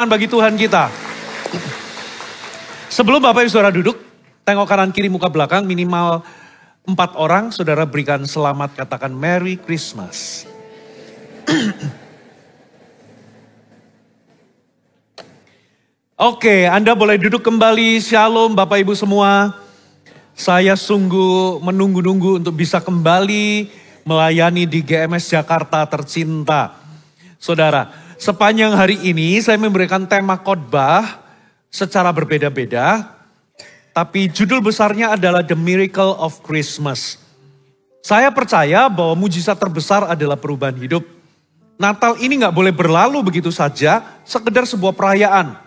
Bagi Tuhan kita. Sebelum Bapak Ibu Saudara duduk, tengok kanan kiri muka belakang minimal 4 orang, saudara berikan selamat, katakan Merry Christmas. Oke, Anda boleh duduk kembali. Shalom Bapak Ibu semua. Saya sungguh menunggu-nunggu untuk bisa kembali melayani di GMS Jakarta tercinta. Saudara, sepanjang hari ini saya memberikan tema khotbah secara berbeda-beda. Tapi judul besarnya adalah The Miracle of Christmas. Saya percaya bahwa mujizat terbesar adalah perubahan hidup. Natal ini gak boleh berlalu begitu saja, sekedar sebuah perayaan.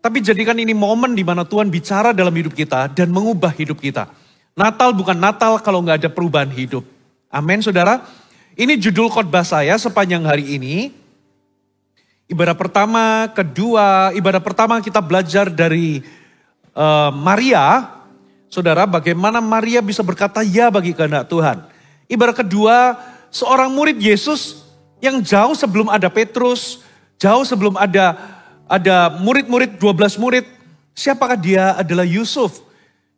Tapi jadikan ini momen di mana Tuhan bicara dalam hidup kita dan mengubah hidup kita. Natal bukan Natal kalau gak ada perubahan hidup. Amin saudara. Ini judul khotbah saya sepanjang hari ini. Ibadah pertama, kedua, ibadah pertama kita belajar dari Maria. Saudara, bagaimana Maria bisa berkata ya bagi kehendak Tuhan. Ibadah kedua, seorang murid Yesus yang jauh sebelum ada Petrus, jauh sebelum ada murid-murid, 12 murid. Siapakah dia? Adalah Yusuf.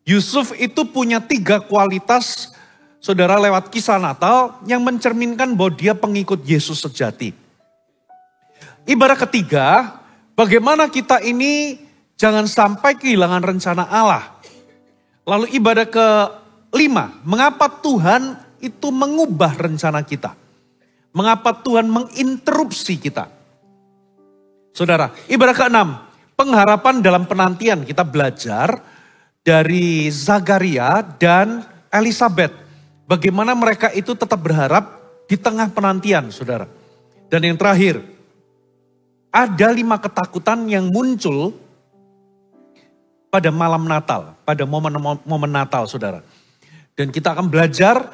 Yusuf itu punya 3 kualitas, saudara, lewat kisah Natal yang mencerminkan bahwa dia pengikut Yesus sejati. Ibadah ketiga, bagaimana kita ini jangan sampai kehilangan rencana Allah. Lalu ibadah kelima, mengapa Tuhan itu mengubah rencana kita. Mengapa Tuhan menginterupsi kita. Saudara, ibadah keenam, pengharapan dalam penantian. Kita belajar dari Zakaria dan Elizabeth. Bagaimana mereka itu tetap berharap di tengah penantian, saudara. Dan yang terakhir, ada 5 ketakutan yang muncul pada malam Natal, pada momen Natal saudara. Dan kita akan belajar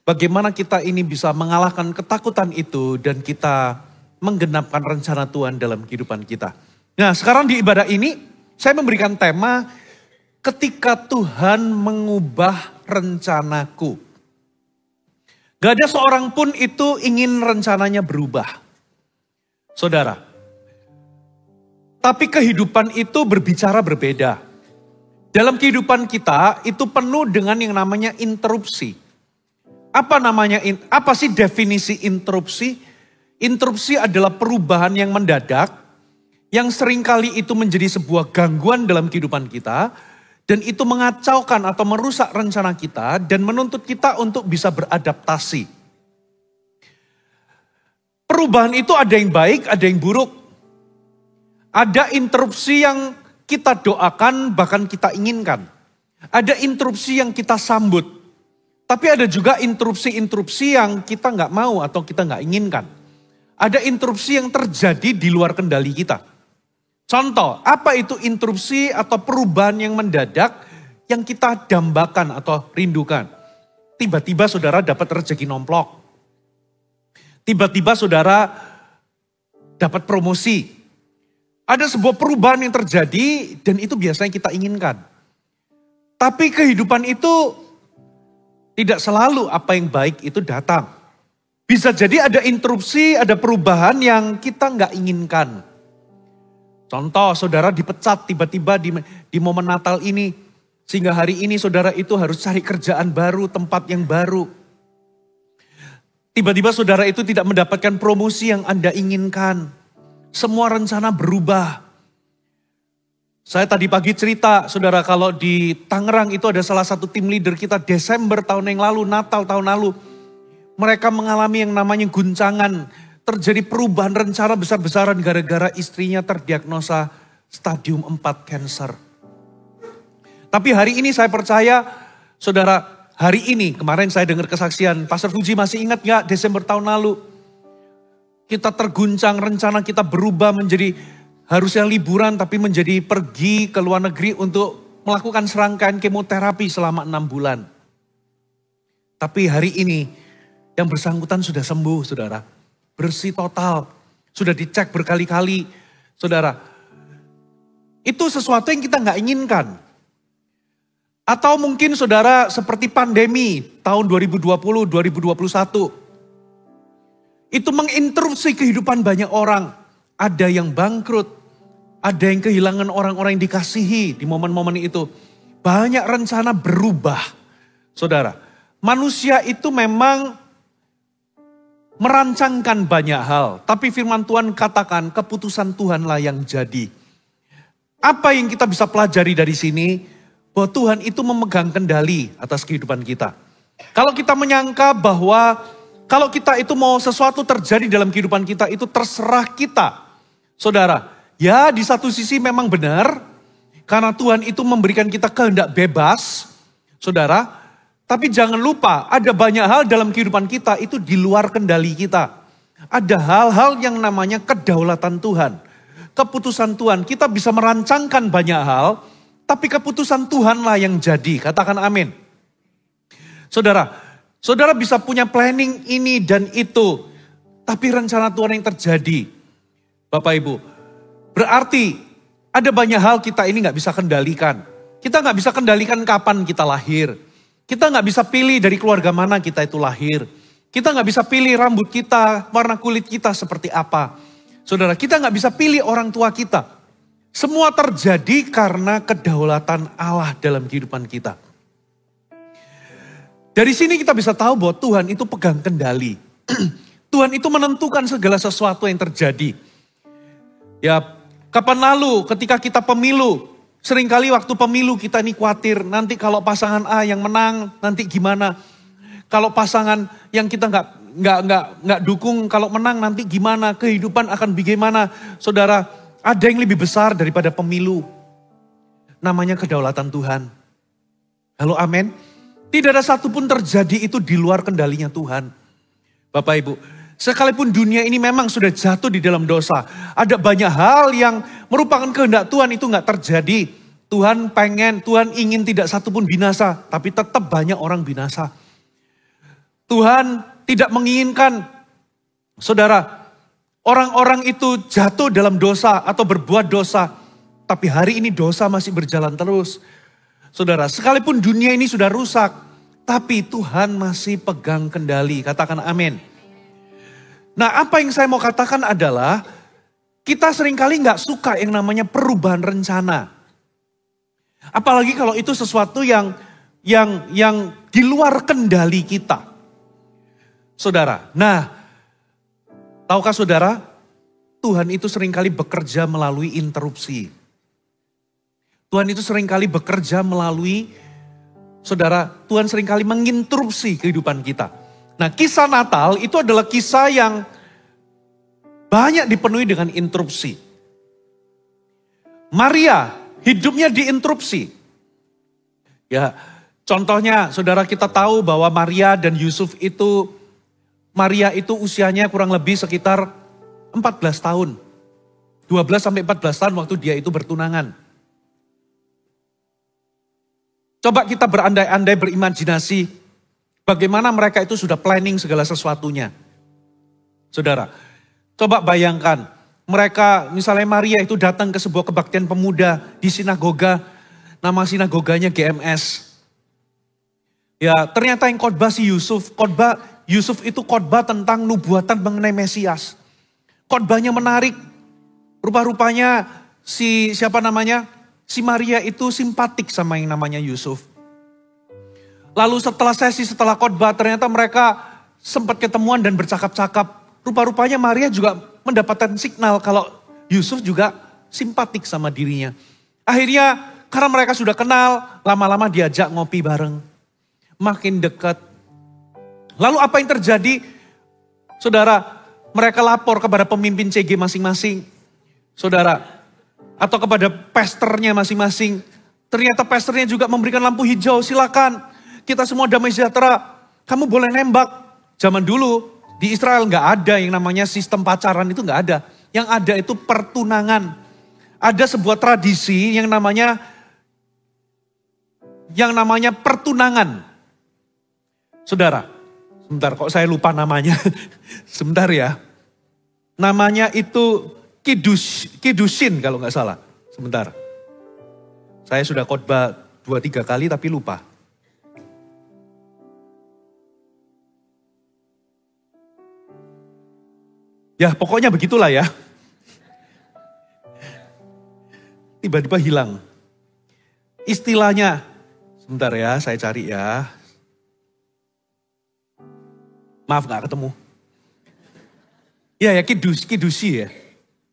bagaimana kita ini bisa mengalahkan ketakutan itu dan kita menggenapkan rencana Tuhan dalam kehidupan kita. Nah sekarang di ibadah ini saya memberikan tema ketika Tuhan mengubah rencanaku. Gak ada seorang pun itu ingin rencananya berubah. Saudara. Tapi kehidupan itu berbicara berbeda. Dalam kehidupan kita itu penuh dengan yang namanya interupsi. Apa sih definisi interupsi? Interupsi adalah perubahan yang mendadak, yang seringkali itu menjadi sebuah gangguan dalam kehidupan kita, dan itu mengacaukan atau merusak rencana kita, dan menuntut kita untuk bisa beradaptasi. Perubahan itu ada yang baik, ada yang buruk. Ada interupsi yang kita doakan, bahkan kita inginkan. Ada interupsi yang kita sambut. Tapi ada juga interupsi-interupsi yang kita nggak mau atau kita nggak inginkan. Ada interupsi yang terjadi di luar kendali kita. Contoh, apa itu interupsi atau perubahan yang mendadak yang kita dambakan atau rindukan? Tiba-tiba saudara dapat rezeki nomplok. Tiba-tiba saudara dapat promosi. Ada sebuah perubahan yang terjadi dan itu biasanya kita inginkan. Tapi kehidupan itu tidak selalu apa yang baik itu datang. Bisa jadi ada interupsi, ada perubahan yang kita nggak inginkan. Contoh saudara dipecat tiba-tiba di momen Natal ini. Sehingga hari ini saudara itu harus cari kerjaan baru, tempat yang baru. Tiba-tiba saudara itu tidak mendapatkan promosi yang Anda inginkan. Semua rencana berubah. Saya tadi pagi cerita, saudara, kalau di Tangerang itu ada salah satu tim leader kita Desember tahun yang lalu, Natal tahun lalu. Mereka mengalami yang namanya guncangan. Terjadi perubahan rencana besar-besaran gara-gara istrinya terdiagnosa stadium 4 cancer. Tapi hari ini saya percaya, saudara, hari ini kemarin saya dengar kesaksian, Pastor Fuji masih ingat gak Desember tahun lalu? Kita terguncang, rencana kita berubah menjadi harusnya liburan tapi menjadi pergi ke luar negeri untuk melakukan serangkaian kemoterapi selama 6 bulan. Tapi hari ini yang bersangkutan sudah sembuh saudara. Bersih total, sudah dicek berkali-kali saudara. Itu sesuatu yang kita nggak inginkan. Atau mungkin saudara seperti pandemi tahun 2020, 2021. Itu menginterupsi kehidupan banyak orang. Ada yang bangkrut, Ada yang kehilangan orang-orang yang dikasihi di momen-momen itu. Banyak rencana berubah. Saudara, manusia itu memang merancangkan banyak hal. Tapi firman Tuhan katakan keputusan Tuhanlah yang jadi. Apa yang kita bisa pelajari dari sini? Bahwa Tuhan itu memegang kendali atas kehidupan kita. Kalau kita menyangka bahwa kalau kita itu mau sesuatu terjadi dalam kehidupan kita itu terserah kita. Saudara, ya di satu sisi memang benar. Karena Tuhan itu memberikan kita kehendak bebas. Saudara, tapi jangan lupa ada banyak hal dalam kehidupan kita itu di luar kendali kita. Ada hal-hal yang namanya kedaulatan Tuhan. Keputusan Tuhan, kita bisa merancangkan banyak hal. Tapi keputusan Tuhanlah yang jadi, katakan amin. Saudara, saudara bisa punya planning ini dan itu. Tapi rencana Tuhan yang terjadi. Bapak Ibu, berarti ada banyak hal kita ini gak bisa kendalikan. Kita gak bisa kendalikan kapan kita lahir. Kita gak bisa pilih dari keluarga mana kita itu lahir. Kita gak bisa pilih rambut kita, warna kulit kita seperti apa. Saudara, kita gak bisa pilih orang tua kita. Semua terjadi karena kedaulatan Allah dalam kehidupan kita. Dari sini kita bisa tahu bahwa Tuhan itu pegang kendali. Tuhan itu menentukan segala sesuatu yang terjadi. Ya, kapan lalu ketika kita pemilu, seringkali waktu pemilu kita ini khawatir, nanti kalau pasangan A yang menang, nanti gimana? Kalau pasangan yang kita nggak dukung, kalau menang nanti gimana? Kehidupan akan bagaimana? Saudara, ada yang lebih besar daripada pemilu. Namanya kedaulatan Tuhan. Halo, amin. Tidak ada satupun terjadi itu di luar kendalinya Tuhan. Bapak Ibu, sekalipun dunia ini memang sudah jatuh di dalam dosa. Ada banyak hal yang merupakan kehendak Tuhan itu nggak terjadi. Tuhan ingin tidak satupun binasa. Tapi tetap banyak orang binasa. Tuhan tidak menginginkan, saudara, orang-orang itu jatuh dalam dosa atau berbuat dosa. Tapi hari ini dosa masih berjalan terus. Saudara, sekalipun dunia ini sudah rusak. Tapi Tuhan masih pegang kendali. Katakan amin. Nah, apa yang saya mau katakan adalah kita seringkali nggak suka yang namanya perubahan rencana. Apalagi kalau itu sesuatu yang di luar kendali kita. Saudara, nah, tahukah saudara, Tuhan itu seringkali bekerja melalui interupsi. Tuhan itu seringkali bekerja melalui, saudara, Tuhan seringkali menginterupsi kehidupan kita. Nah, kisah Natal itu adalah kisah yang banyak dipenuhi dengan interupsi. Maria hidupnya diinterupsi. Ya, contohnya saudara kita tahu bahwa Maria dan Yusuf itu, Maria itu usianya kurang lebih sekitar 14 tahun. 12 sampai 14 tahun waktu dia itu bertunangan. Coba kita berandai-andai berimajinasi bagaimana mereka itu sudah planning segala sesuatunya. Saudara, coba bayangkan mereka misalnya Maria itu datang ke sebuah kebaktian pemuda di sinagoga. Nama sinagoganya GMS. Ya, ternyata yang khotbah si Yusuf. Yusuf itu khotbah tentang nubuatan mengenai Mesias. Khotbahnya menarik. Rupa-rupanya si Maria itu simpatik sama yang namanya Yusuf. Lalu setelah khotbah ternyata mereka sempat ketemuan dan bercakap-cakap. Rupa-rupanya Maria juga mendapatkan signal kalau Yusuf juga simpatik sama dirinya. Akhirnya karena mereka sudah kenal, lama-lama diajak ngopi bareng. Makin dekat. Lalu apa yang terjadi? Saudara, mereka lapor kepada pemimpin CG masing-masing. Saudara, atau kepada pastornya masing-masing. Ternyata pastornya juga memberikan lampu hijau, silakan. Kita semua damai sejahtera. Kamu boleh nembak. Zaman dulu di Israel nggak ada yang namanya sistem pacaran, itu nggak ada. Yang ada itu pertunangan. Ada sebuah tradisi yang namanya pertunangan. Saudara, sebentar kok saya lupa namanya. Sebentar ya. Namanya itu Kiddushin kalau nggak salah. Sebentar. Saya sudah khotbah 2-3 kali tapi lupa. Ya pokoknya begitulah ya. tiba-tiba hilang. Istilahnya, sebentar ya, saya cari ya. Maaf gak ketemu. Ya kidusi ya.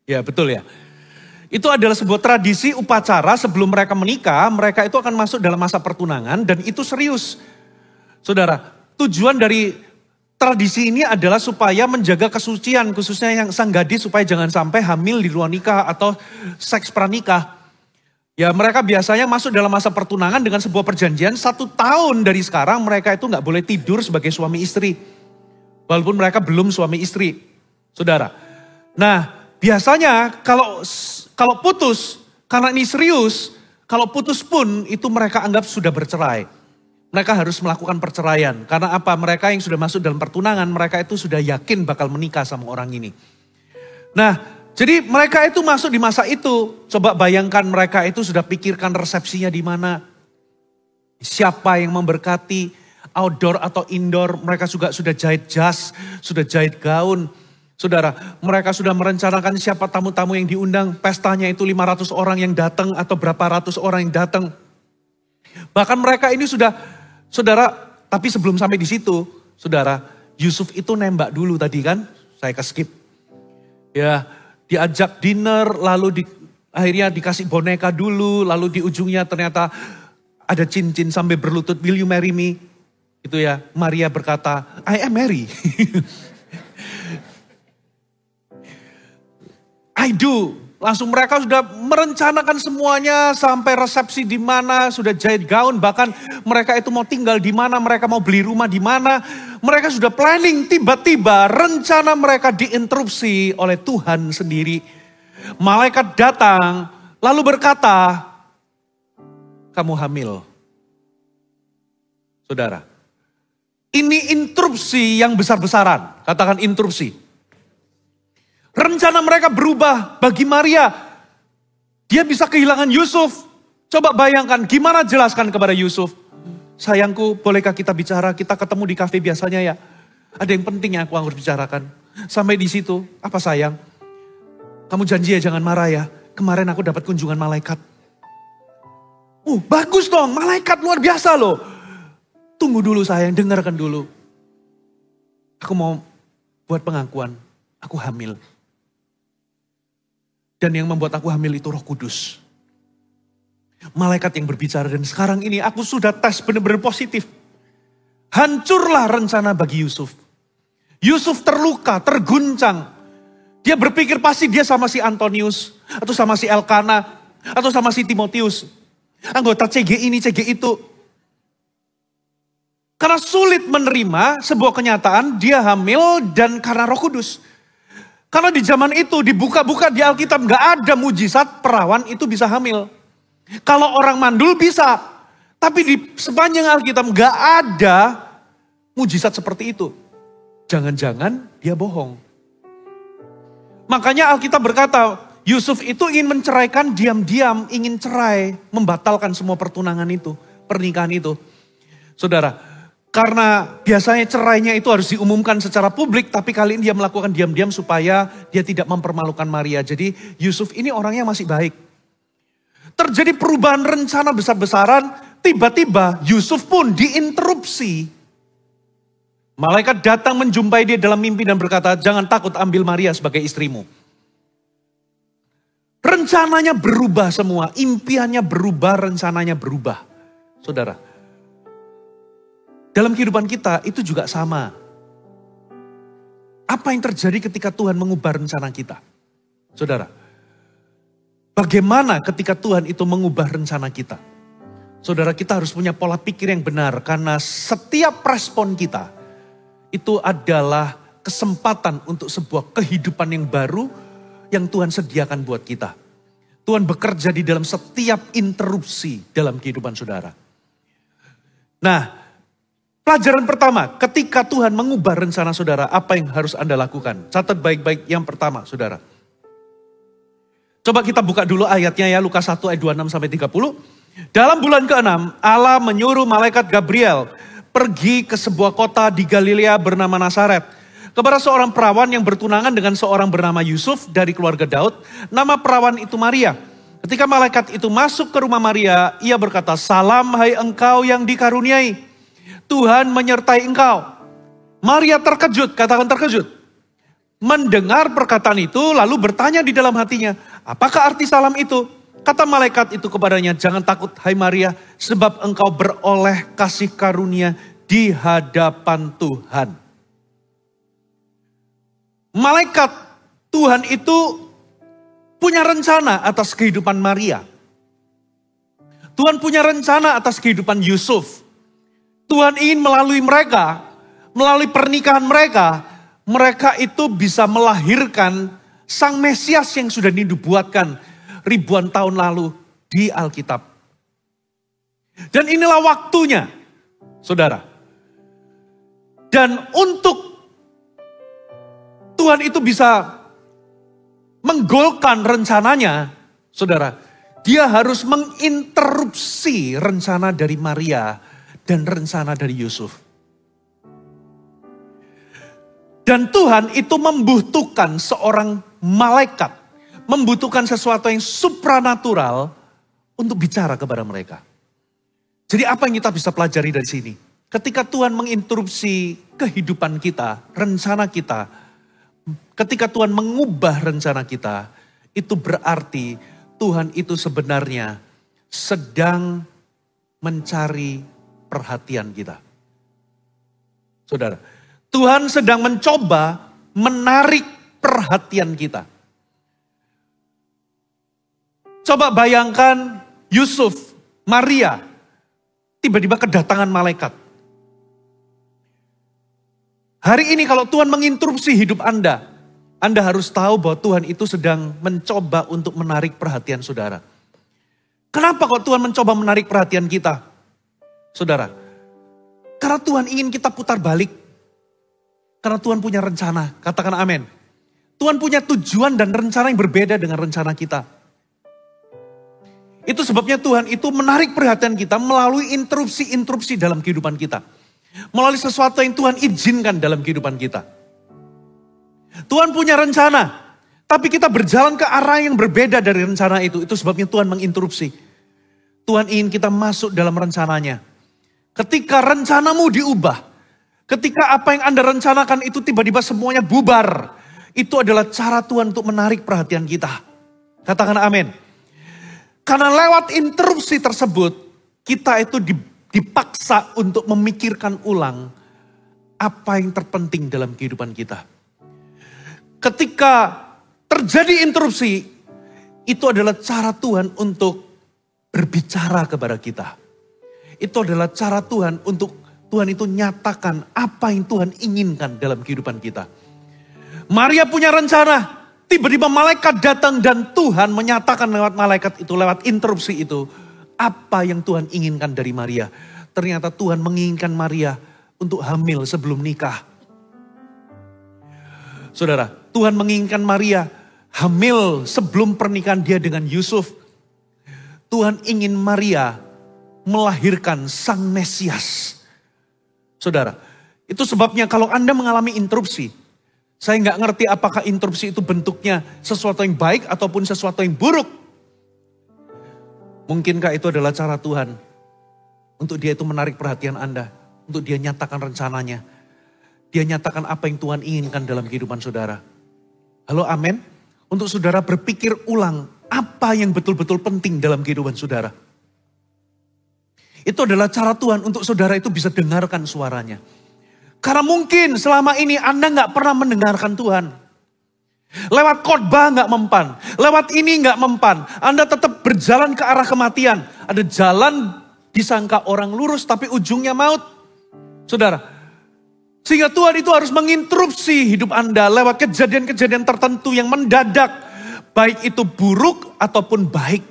Ya betul ya. Itu adalah sebuah tradisi upacara sebelum mereka menikah, mereka itu akan masuk dalam masa pertunangan dan itu serius. Saudara, tujuan dari tradisi ini adalah supaya menjaga kesucian, khususnya yang sang gadis supaya jangan sampai hamil di luar nikah atau seks pranikah. Ya mereka biasanya masuk dalam masa pertunangan dengan sebuah perjanjian 1 tahun dari sekarang mereka itu nggak boleh tidur sebagai suami istri. Walaupun mereka belum suami istri, saudara. Nah biasanya kalau putus, karena ini serius, kalau putus pun itu mereka anggap sudah bercerai. Mereka harus melakukan perceraian. Karena apa? Mereka yang sudah masuk dalam pertunangan, mereka itu sudah yakin bakal menikah sama orang ini. Nah, jadi mereka itu masuk di masa itu. Coba bayangkan mereka itu sudah pikirkan resepsinya di mana. Siapa yang memberkati, outdoor atau indoor. Mereka juga sudah jahit jas, sudah jahit gaun. Saudara, mereka sudah merencanakan siapa tamu-tamu yang diundang. Pestanya itu 500 orang yang datang atau berapa ratus orang yang datang. Bahkan mereka ini sudah, saudara, tapi sebelum sampai di situ, saudara, Yusuf itu nembak dulu tadi kan, saya skip. Ya, diajak dinner, lalu akhirnya dikasih boneka dulu, lalu di ujungnya ternyata ada cincin sampai berlutut, will you marry me? Itu ya, Maria berkata, I am Mary. I do. Langsung mereka sudah merencanakan semuanya sampai resepsi di mana, sudah jahit gaun, bahkan mereka itu mau tinggal di mana, mereka mau beli rumah di mana. Mereka sudah planning, tiba-tiba rencana mereka diinterupsi oleh Tuhan sendiri. Malaikat datang lalu berkata, kamu hamil. Saudara, ini interupsi yang besar-besaran, katakan interupsi. Rencana mereka berubah bagi Maria. Dia bisa kehilangan Yusuf. Coba bayangkan gimana jelaskan kepada Yusuf. Sayangku, bolehkah kita bicara? Kita ketemu di kafe biasanya ya. Ada yang penting yang aku harus bicarakan. Sampai di situ, apa sayang? Kamu janji ya jangan marah ya. Kemarin aku dapat kunjungan malaikat. Bagus dong, malaikat luar biasa loh. Tunggu dulu sayang, dengarkan dulu. Aku mau buat pengakuan, aku hamil. Dan yang membuat aku hamil itu Roh Kudus. Malaikat yang berbicara dan sekarang ini aku sudah tes benar-benar positif. Hancurlah rencana bagi Yusuf. Yusuf terluka, terguncang. Dia berpikir pasti dia sama si Antonius. Atau sama si Elkana. Atau sama si Timotius. Anggota CG ini, CG itu. Karena sulit menerima sebuah kenyataan dia hamil dan karena Roh Kudus. Karena di zaman itu dibuka-buka di Alkitab gak ada mujizat perawan itu bisa hamil. Kalau orang mandul bisa. Tapi di sepanjang Alkitab gak ada mujizat seperti itu. Jangan-jangan dia bohong. Makanya Alkitab berkata Yusuf itu ingin menceraikan diam-diam. Ingin cerai. Membatalkan semua pertunangan itu. Pernikahan itu. Saudara. Karena biasanya cerainya itu harus diumumkan secara publik. Tapi kali ini dia melakukan diam-diam supaya dia tidak mempermalukan Maria. Jadi Yusuf ini orangnya masih baik. Terjadi perubahan rencana besar-besaran. Tiba-tiba Yusuf pun diinterupsi. Malaikat datang menjumpai dia dalam mimpi dan berkata, jangan takut ambil Maria sebagai istrimu. Rencananya berubah semua. Impiannya berubah, rencananya berubah. Saudara. Dalam kehidupan kita itu juga sama. Apa yang terjadi ketika Tuhan mengubah rencana kita? Saudara, bagaimana ketika Tuhan itu mengubah rencana kita? Saudara, kita harus punya pola pikir yang benar. Karena setiap respon kita, itu adalah kesempatan untuk sebuah kehidupan yang baru yang Tuhan sediakan buat kita. Tuhan bekerja di dalam setiap interupsi dalam kehidupan saudara. Nah, pelajaran pertama, ketika Tuhan mengubah rencana saudara, apa yang harus Anda lakukan? Catat baik-baik yang pertama, saudara. Coba kita buka dulu ayatnya ya, Lukas 1 ayat 26 sampai 30. Dalam bulan ke-6, Allah menyuruh malaikat Gabriel pergi ke sebuah kota di Galilea bernama Nazaret. Kepada seorang perawan yang bertunangan dengan seorang bernama Yusuf dari keluarga Daud. Nama perawan itu Maria. Ketika malaikat itu masuk ke rumah Maria, ia berkata, "Salam hai engkau yang dikaruniai, Tuhan menyertai engkau." Maria terkejut, katakan terkejut. Mendengar perkataan itu lalu bertanya di dalam hatinya, apakah arti salam itu? Kata malaikat itu kepadanya, "Jangan takut hai Maria, sebab engkau beroleh kasih karunia di hadapan Tuhan." Malaikat Tuhan itu punya rencana atas kehidupan Maria. Tuhan punya rencana atas kehidupan Yusuf. Tuhan ingin melalui mereka, melalui pernikahan mereka, mereka itu bisa melahirkan Sang Mesias yang sudah dinubuatkan ribuan tahun lalu di Alkitab. Dan inilah waktunya, saudara. Dan untuk Tuhan itu bisa menggolkan rencananya, saudara, dia harus menginterupsi rencana dari Maria dan rencana dari Yusuf. Dan Tuhan itu membutuhkan seorang malaikat, membutuhkan sesuatu yang supranatural untuk bicara kepada mereka. Jadi apa yang kita bisa pelajari dari sini? Ketika Tuhan menginterupsi kehidupan kita, rencana kita, ketika Tuhan mengubah rencana kita, itu berarti Tuhan itu sebenarnya sedang mencari perhatian kita. Saudara, Tuhan sedang mencoba menarik perhatian kita. Coba bayangkan Yusuf, Maria, tiba-tiba kedatangan malaikat. Hari ini kalau Tuhan menginterupsi hidup Anda harus tahu bahwa Tuhan itu sedang mencoba untuk menarik perhatian saudara. Kenapa kok Tuhan mencoba menarik perhatian kita? Saudara, karena Tuhan ingin kita putar balik. Karena Tuhan punya rencana, katakan amin. Tuhan punya tujuan dan rencana yang berbeda dengan rencana kita. Itu sebabnya Tuhan itu menarik perhatian kita melalui interupsi-interupsi dalam kehidupan kita. Melalui sesuatu yang Tuhan izinkan dalam kehidupan kita. Tuhan punya rencana, tapi kita berjalan ke arah yang berbeda dari rencana itu. Itu sebabnya Tuhan menginterupsi. Tuhan ingin kita masuk dalam rencananya. Ketika rencanamu diubah, ketika apa yang Anda rencanakan itu tiba-tiba semuanya bubar. Itu adalah cara Tuhan untuk menarik perhatian kita. Katakan amin. Karena lewat interupsi tersebut, kita itu dipaksa untuk memikirkan ulang apa yang terpenting dalam kehidupan kita. Ketika terjadi interupsi, itu adalah cara Tuhan untuk berbicara kepada kita. Itu adalah cara Tuhan untuk Tuhan itu nyatakan apa yang Tuhan inginkan dalam kehidupan kita. Maria punya rencana, tiba-tiba malaikat datang dan Tuhan menyatakan lewat malaikat itu, lewat interupsi itu, apa yang Tuhan inginkan dari Maria. Ternyata Tuhan menginginkan Maria untuk hamil sebelum nikah. Saudara, Tuhan menginginkan Maria hamil sebelum pernikahan dia dengan Yusuf. Tuhan ingin Maria melahirkan Sang Mesias. Saudara, itu sebabnya kalau Anda mengalami interupsi, saya nggak ngerti apakah interupsi itu bentuknya sesuatu yang baik ataupun sesuatu yang buruk. Mungkinkah itu adalah cara Tuhan untuk dia itu menarik perhatian Anda, untuk dia nyatakan rencananya. Dia nyatakan apa yang Tuhan inginkan dalam kehidupan saudara. Halo, amin. Untuk saudara berpikir ulang apa yang betul-betul penting dalam kehidupan saudara. Itu adalah cara Tuhan untuk saudara itu bisa dengarkan suaranya. Karena mungkin selama ini Anda nggak pernah mendengarkan Tuhan. Lewat khotbah nggak mempan, lewat ini nggak mempan. Anda tetap berjalan ke arah kematian. Ada jalan disangka orang lurus tapi ujungnya maut. Saudara, sehingga Tuhan itu harus menginterupsi hidup Anda lewat kejadian-kejadian tertentu yang mendadak. Baik itu buruk ataupun baik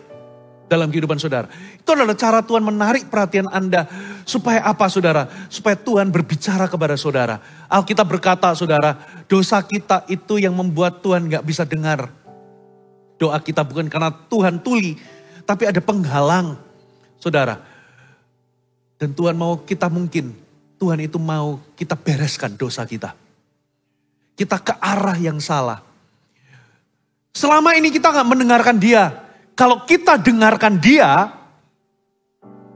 dalam kehidupan saudara. Itu adalah cara Tuhan menarik perhatian Anda. Supaya apa saudara? Supaya Tuhan berbicara kepada saudara. Alkitab berkata saudara, dosa kita itu yang membuat Tuhan gak bisa dengar. Doa kita bukan karena Tuhan tuli, tapi ada penghalang. Saudara, dan Tuhan mau kita Tuhan itu mau kita bereskan dosa kita. Kita ke arah yang salah. Selama ini kita gak mendengarkan dia. Kalau kita dengarkan dia,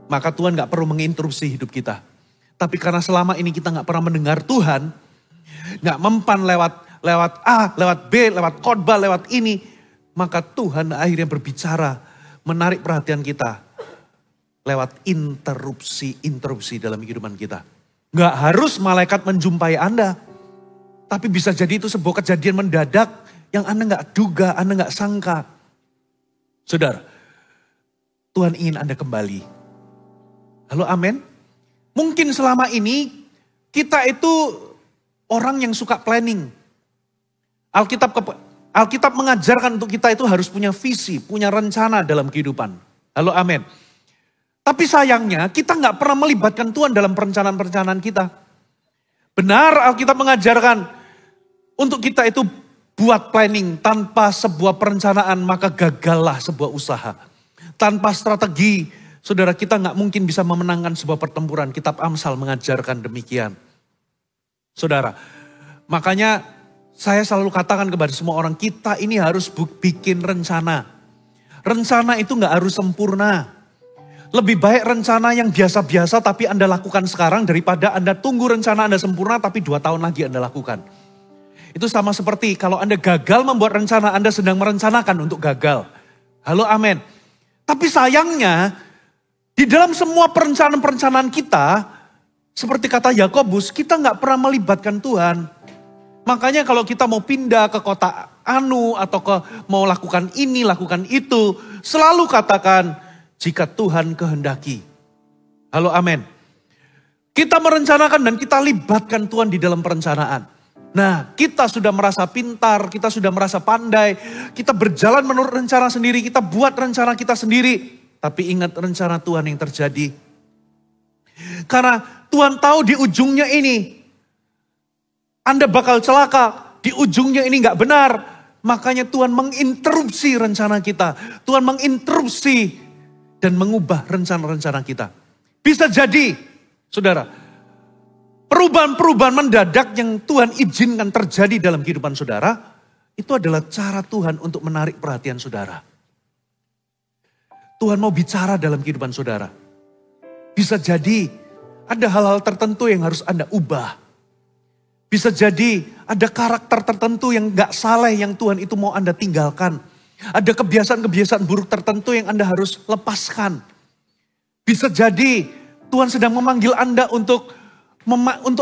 maka Tuhan gak perlu menginterupsi hidup kita. Tapi karena selama ini kita gak pernah mendengar Tuhan, gak mempan lewat A, lewat B, lewat khotbah, lewat ini, maka Tuhan akhirnya berbicara, menarik perhatian kita lewat interupsi dalam kehidupan kita. Gak harus malaikat menjumpai Anda, tapi bisa jadi itu sebuah kejadian mendadak yang Anda gak duga, Anda gak sangka. Saudara, Tuhan ingin Anda kembali. Halo, amin. Mungkin selama ini kita itu orang yang suka planning. Alkitab mengajarkan untuk kita itu harus punya visi, punya rencana dalam kehidupan. Halo, amin. Tapi sayangnya kita nggak pernah melibatkan Tuhan dalam perencanaan-perencanaan kita. Benar, Alkitab mengajarkan untuk kita itu buat planning tanpa sebuah perencanaan, maka gagallah sebuah usaha. Tanpa strategi, saudara, kita nggak mungkin bisa memenangkan sebuah pertempuran. Kitab Amsal mengajarkan demikian. Saudara, makanya saya selalu katakan kepada semua orang, kita ini harus bikin rencana. Rencana itu nggak harus sempurna. Lebih baik rencana yang biasa-biasa tapi Anda lakukan sekarang daripada Anda tunggu rencana Anda sempurna tapi 2 tahun lagi Anda lakukan. Itu sama seperti kalau Anda gagal membuat rencana, Anda sedang merencanakan untuk gagal. Halo, amin. Tapi sayangnya, di dalam semua perencanaan-perencanaan kita, seperti kata Yakobus, kita nggak pernah melibatkan Tuhan. Makanya kalau kita mau pindah ke kota Anu, atau mau lakukan ini, lakukan itu, selalu katakan, jika Tuhan kehendaki. Halo, amin. Kita merencanakan dan kita libatkan Tuhan di dalam perencanaan. Nah, kita sudah merasa pintar, kita sudah merasa pandai, kita berjalan menurut rencana sendiri, kita buat rencana kita sendiri. Tapi ingat rencana Tuhan yang terjadi. Karena Tuhan tahu di ujungnya ini, Anda bakal celaka, di ujungnya ini gak benar. Makanya Tuhan menginterupsi rencana kita. Tuhan menginterupsi dan mengubah rencana-rencana kita. Bisa jadi, saudara, perubahan-perubahan mendadak yang Tuhan izinkan terjadi dalam kehidupan saudara, itu adalah cara Tuhan untuk menarik perhatian saudara. Tuhan mau bicara dalam kehidupan saudara. Bisa jadi ada hal-hal tertentu yang harus Anda ubah. Bisa jadi ada karakter tertentu yang gak saleh yang Tuhan itu mau Anda tinggalkan. Ada kebiasaan-kebiasaan buruk tertentu yang Anda harus lepaskan. Bisa jadi Tuhan sedang memanggil Anda untuk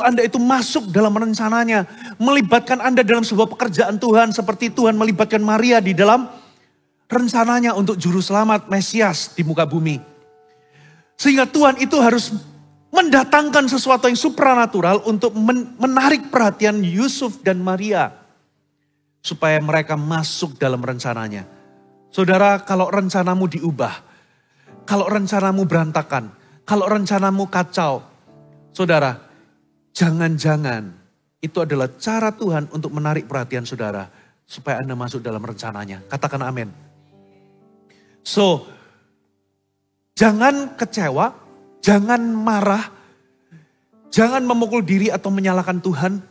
Anda itu masuk dalam rencananya. Melibatkan Anda dalam sebuah pekerjaan Tuhan. Seperti Tuhan melibatkan Maria di dalam rencananya untuk juru selamat Mesias di muka bumi. Sehingga Tuhan itu harus mendatangkan sesuatu yang supranatural untuk menarik perhatian Yusuf dan Maria. Supaya mereka masuk dalam rencananya. Saudara, kalau rencanamu diubah. Kalau rencanamu berantakan. Kalau rencanamu kacau. Saudara, jangan-jangan itu adalah cara Tuhan untuk menarik perhatian saudara. Supaya Anda masuk dalam rencananya. Katakan amin. So, jangan kecewa, jangan marah, jangan memukul diri atau menyalahkan Tuhan.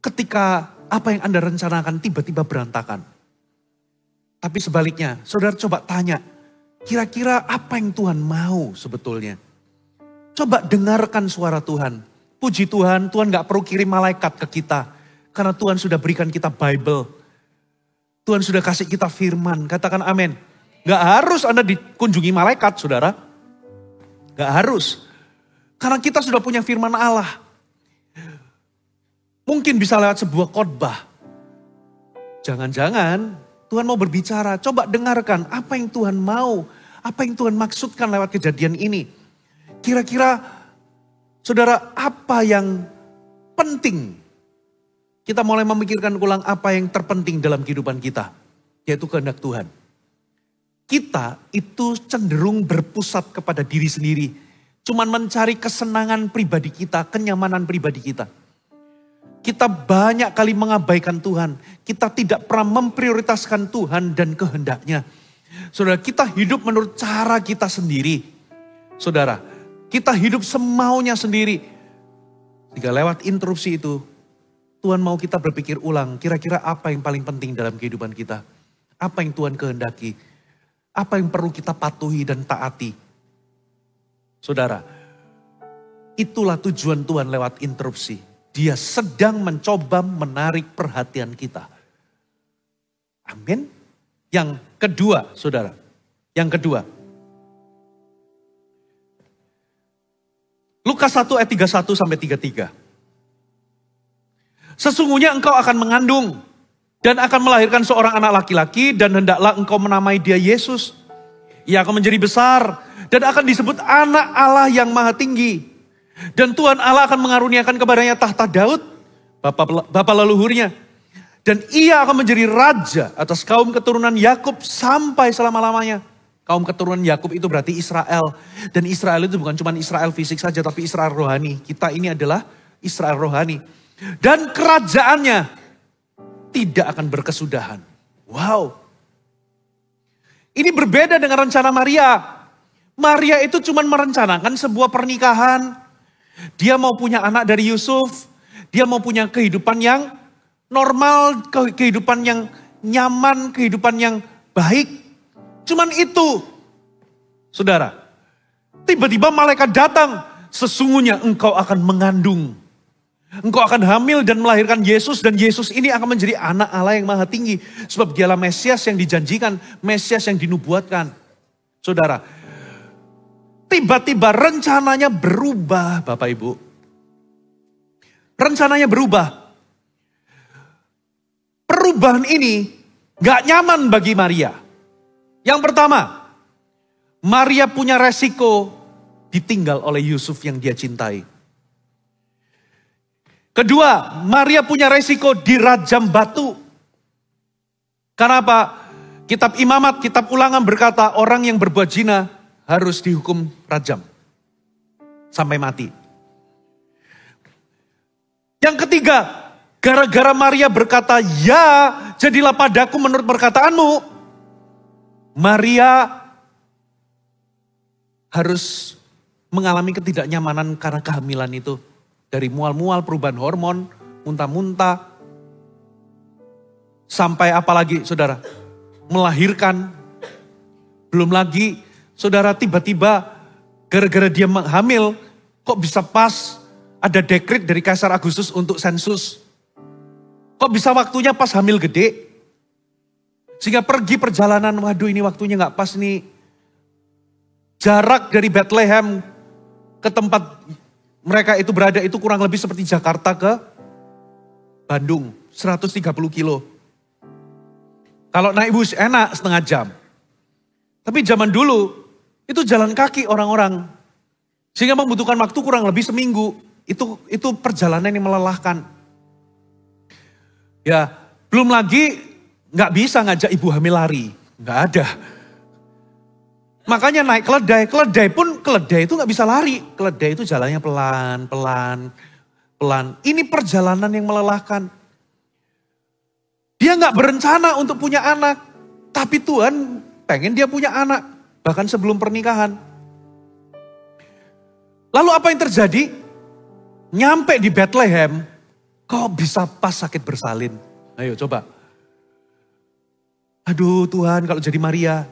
Ketika apa yang Anda rencanakan tiba-tiba berantakan. Tapi sebaliknya, saudara coba tanya. Kira-kira apa yang Tuhan mau sebetulnya? Coba dengarkan suara Tuhan. Puji Tuhan, Tuhan gak perlu kirim malaikat ke kita. Karena Tuhan sudah berikan kita Bible. Tuhan sudah kasih kita firman. Katakan amin. Gak harus Anda dikunjungi malaikat, saudara. Gak harus. Karena kita sudah punya firman Allah. Mungkin bisa lewat sebuah khotbah. Jangan-jangan Tuhan mau berbicara. Coba dengarkan apa yang Tuhan mau. Apa yang Tuhan maksudkan lewat kejadian ini. Kira-kira saudara, apa yang penting? Kita mulai memikirkan ulang apa yang terpenting dalam kehidupan kita. Yaitu kehendak Tuhan. Kita itu cenderung berpusat kepada diri sendiri. Cuman mencari kesenangan pribadi kita, kenyamanan pribadi kita. Kita banyak kali mengabaikan Tuhan. Kita tidak pernah memprioritaskan Tuhan dan kehendaknya. Saudara, kita hidup menurut cara kita sendiri. Saudara, kita hidup semaunya sendiri. Jika lewat interupsi itu, Tuhan mau kita berpikir ulang, kira-kira apa yang paling penting dalam kehidupan kita. Apa yang Tuhan kehendaki. Apa yang perlu kita patuhi dan taati? Saudara, itulah tujuan Tuhan lewat interupsi. Dia sedang mencoba menarik perhatian kita. Amin. Yang kedua, saudara. Yang kedua. Lukas 1 ayat 31 sampai 33. Sesungguhnya engkau akan mengandung dan akan melahirkan seorang anak laki-laki dan hendaklah engkau menamai dia Yesus. Ia akan menjadi besar dan akan disebut anak Allah yang maha tinggi. Dan Tuhan Allah akan mengaruniakan kepadanya tahta Daud, bapa leluhurnya. Dan ia akan menjadi raja atas kaum keturunan Yakub sampai selama-lamanya. Kaum keturunan Yakub itu berarti Israel. Dan Israel itu bukan cuma Israel fisik saja, tapi Israel rohani. Kita ini adalah Israel rohani. Dan kerajaannya tidak akan berkesudahan. Wow. Ini berbeda dengan rencana Maria. Maria itu cuma merencanakan sebuah pernikahan. Dia mau punya anak dari Yusuf. Dia mau punya kehidupan yang normal, kehidupan yang nyaman, kehidupan yang baik. Cuman itu. Saudara, tiba-tiba malaikat datang. Sesungguhnya engkau akan mengandung. Engkau akan hamil dan melahirkan Yesus. Dan Yesus ini akan menjadi anak Allah yang maha tinggi. Sebab dialah Mesias yang dijanjikan. Mesias yang dinubuatkan. Saudara, tiba-tiba rencananya berubah Bapak Ibu. Rencananya berubah. Perubahan ini gak nyaman bagi Maria. Yang pertama, Maria punya resiko ditinggal oleh Yusuf yang dia cintai. Kedua, Maria punya resiko dirajam batu. Kenapa? Kitab Imamat, kitab Ulangan berkata orang yang berbuat zina harus dihukum rajam. Sampai mati. Yang ketiga, gara-gara Maria berkata, ya jadilah padaku menurut perkataanmu. Maria harus mengalami ketidaknyamanan karena kehamilan itu. Dari mual-mual, perubahan hormon, muntah-muntah. Sampai apalagi saudara, melahirkan. Belum lagi saudara tiba-tiba gara-gara dia hamil, kok bisa pas ada dekret dari Kaisar Agustus untuk sensus. Kok bisa waktunya pas hamil gede. Sehingga pergi perjalanan, waduh ini waktunya gak pas nih. Jarak dari Bethlehem ke tempat mereka itu berada itu kurang lebih seperti Jakarta ke Bandung, 130 kilo. Kalau naik bus enak setengah jam. Tapi zaman dulu itu jalan kaki orang-orang. Sehingga membutuhkan waktu kurang lebih seminggu. Itu perjalanan yang melelahkan. Ya, belum lagi nggak bisa ngajak ibu hamil lari. Nggak ada. Makanya naik keledai. Keledai itu nggak bisa lari. Keledai itu jalannya pelan. Ini perjalanan yang melelahkan. Dia nggak berencana untuk punya anak. Tapi Tuhan pengen dia punya anak. Bahkan sebelum pernikahan. Lalu apa yang terjadi? Nyampe di Bethlehem. Kok bisa pas sakit bersalin? Ayo coba. Aduh Tuhan kalau jadi Maria.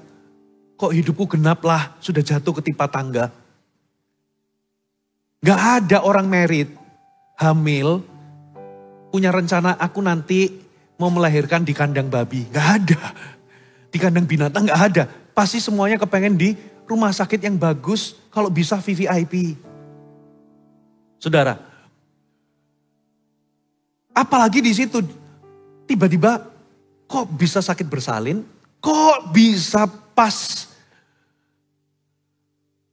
Kok hidupku genap lah, sudah jatuh ketimpa tangga. Gak ada orang married, hamil, punya rencana aku nanti mau melahirkan di kandang babi. Gak ada. Di kandang binatang gak ada. Pasti semuanya kepengen di rumah sakit yang bagus, kalau bisa VVIP. Saudara, apalagi di situ tiba-tiba kok bisa sakit bersalin, kok bisa pas.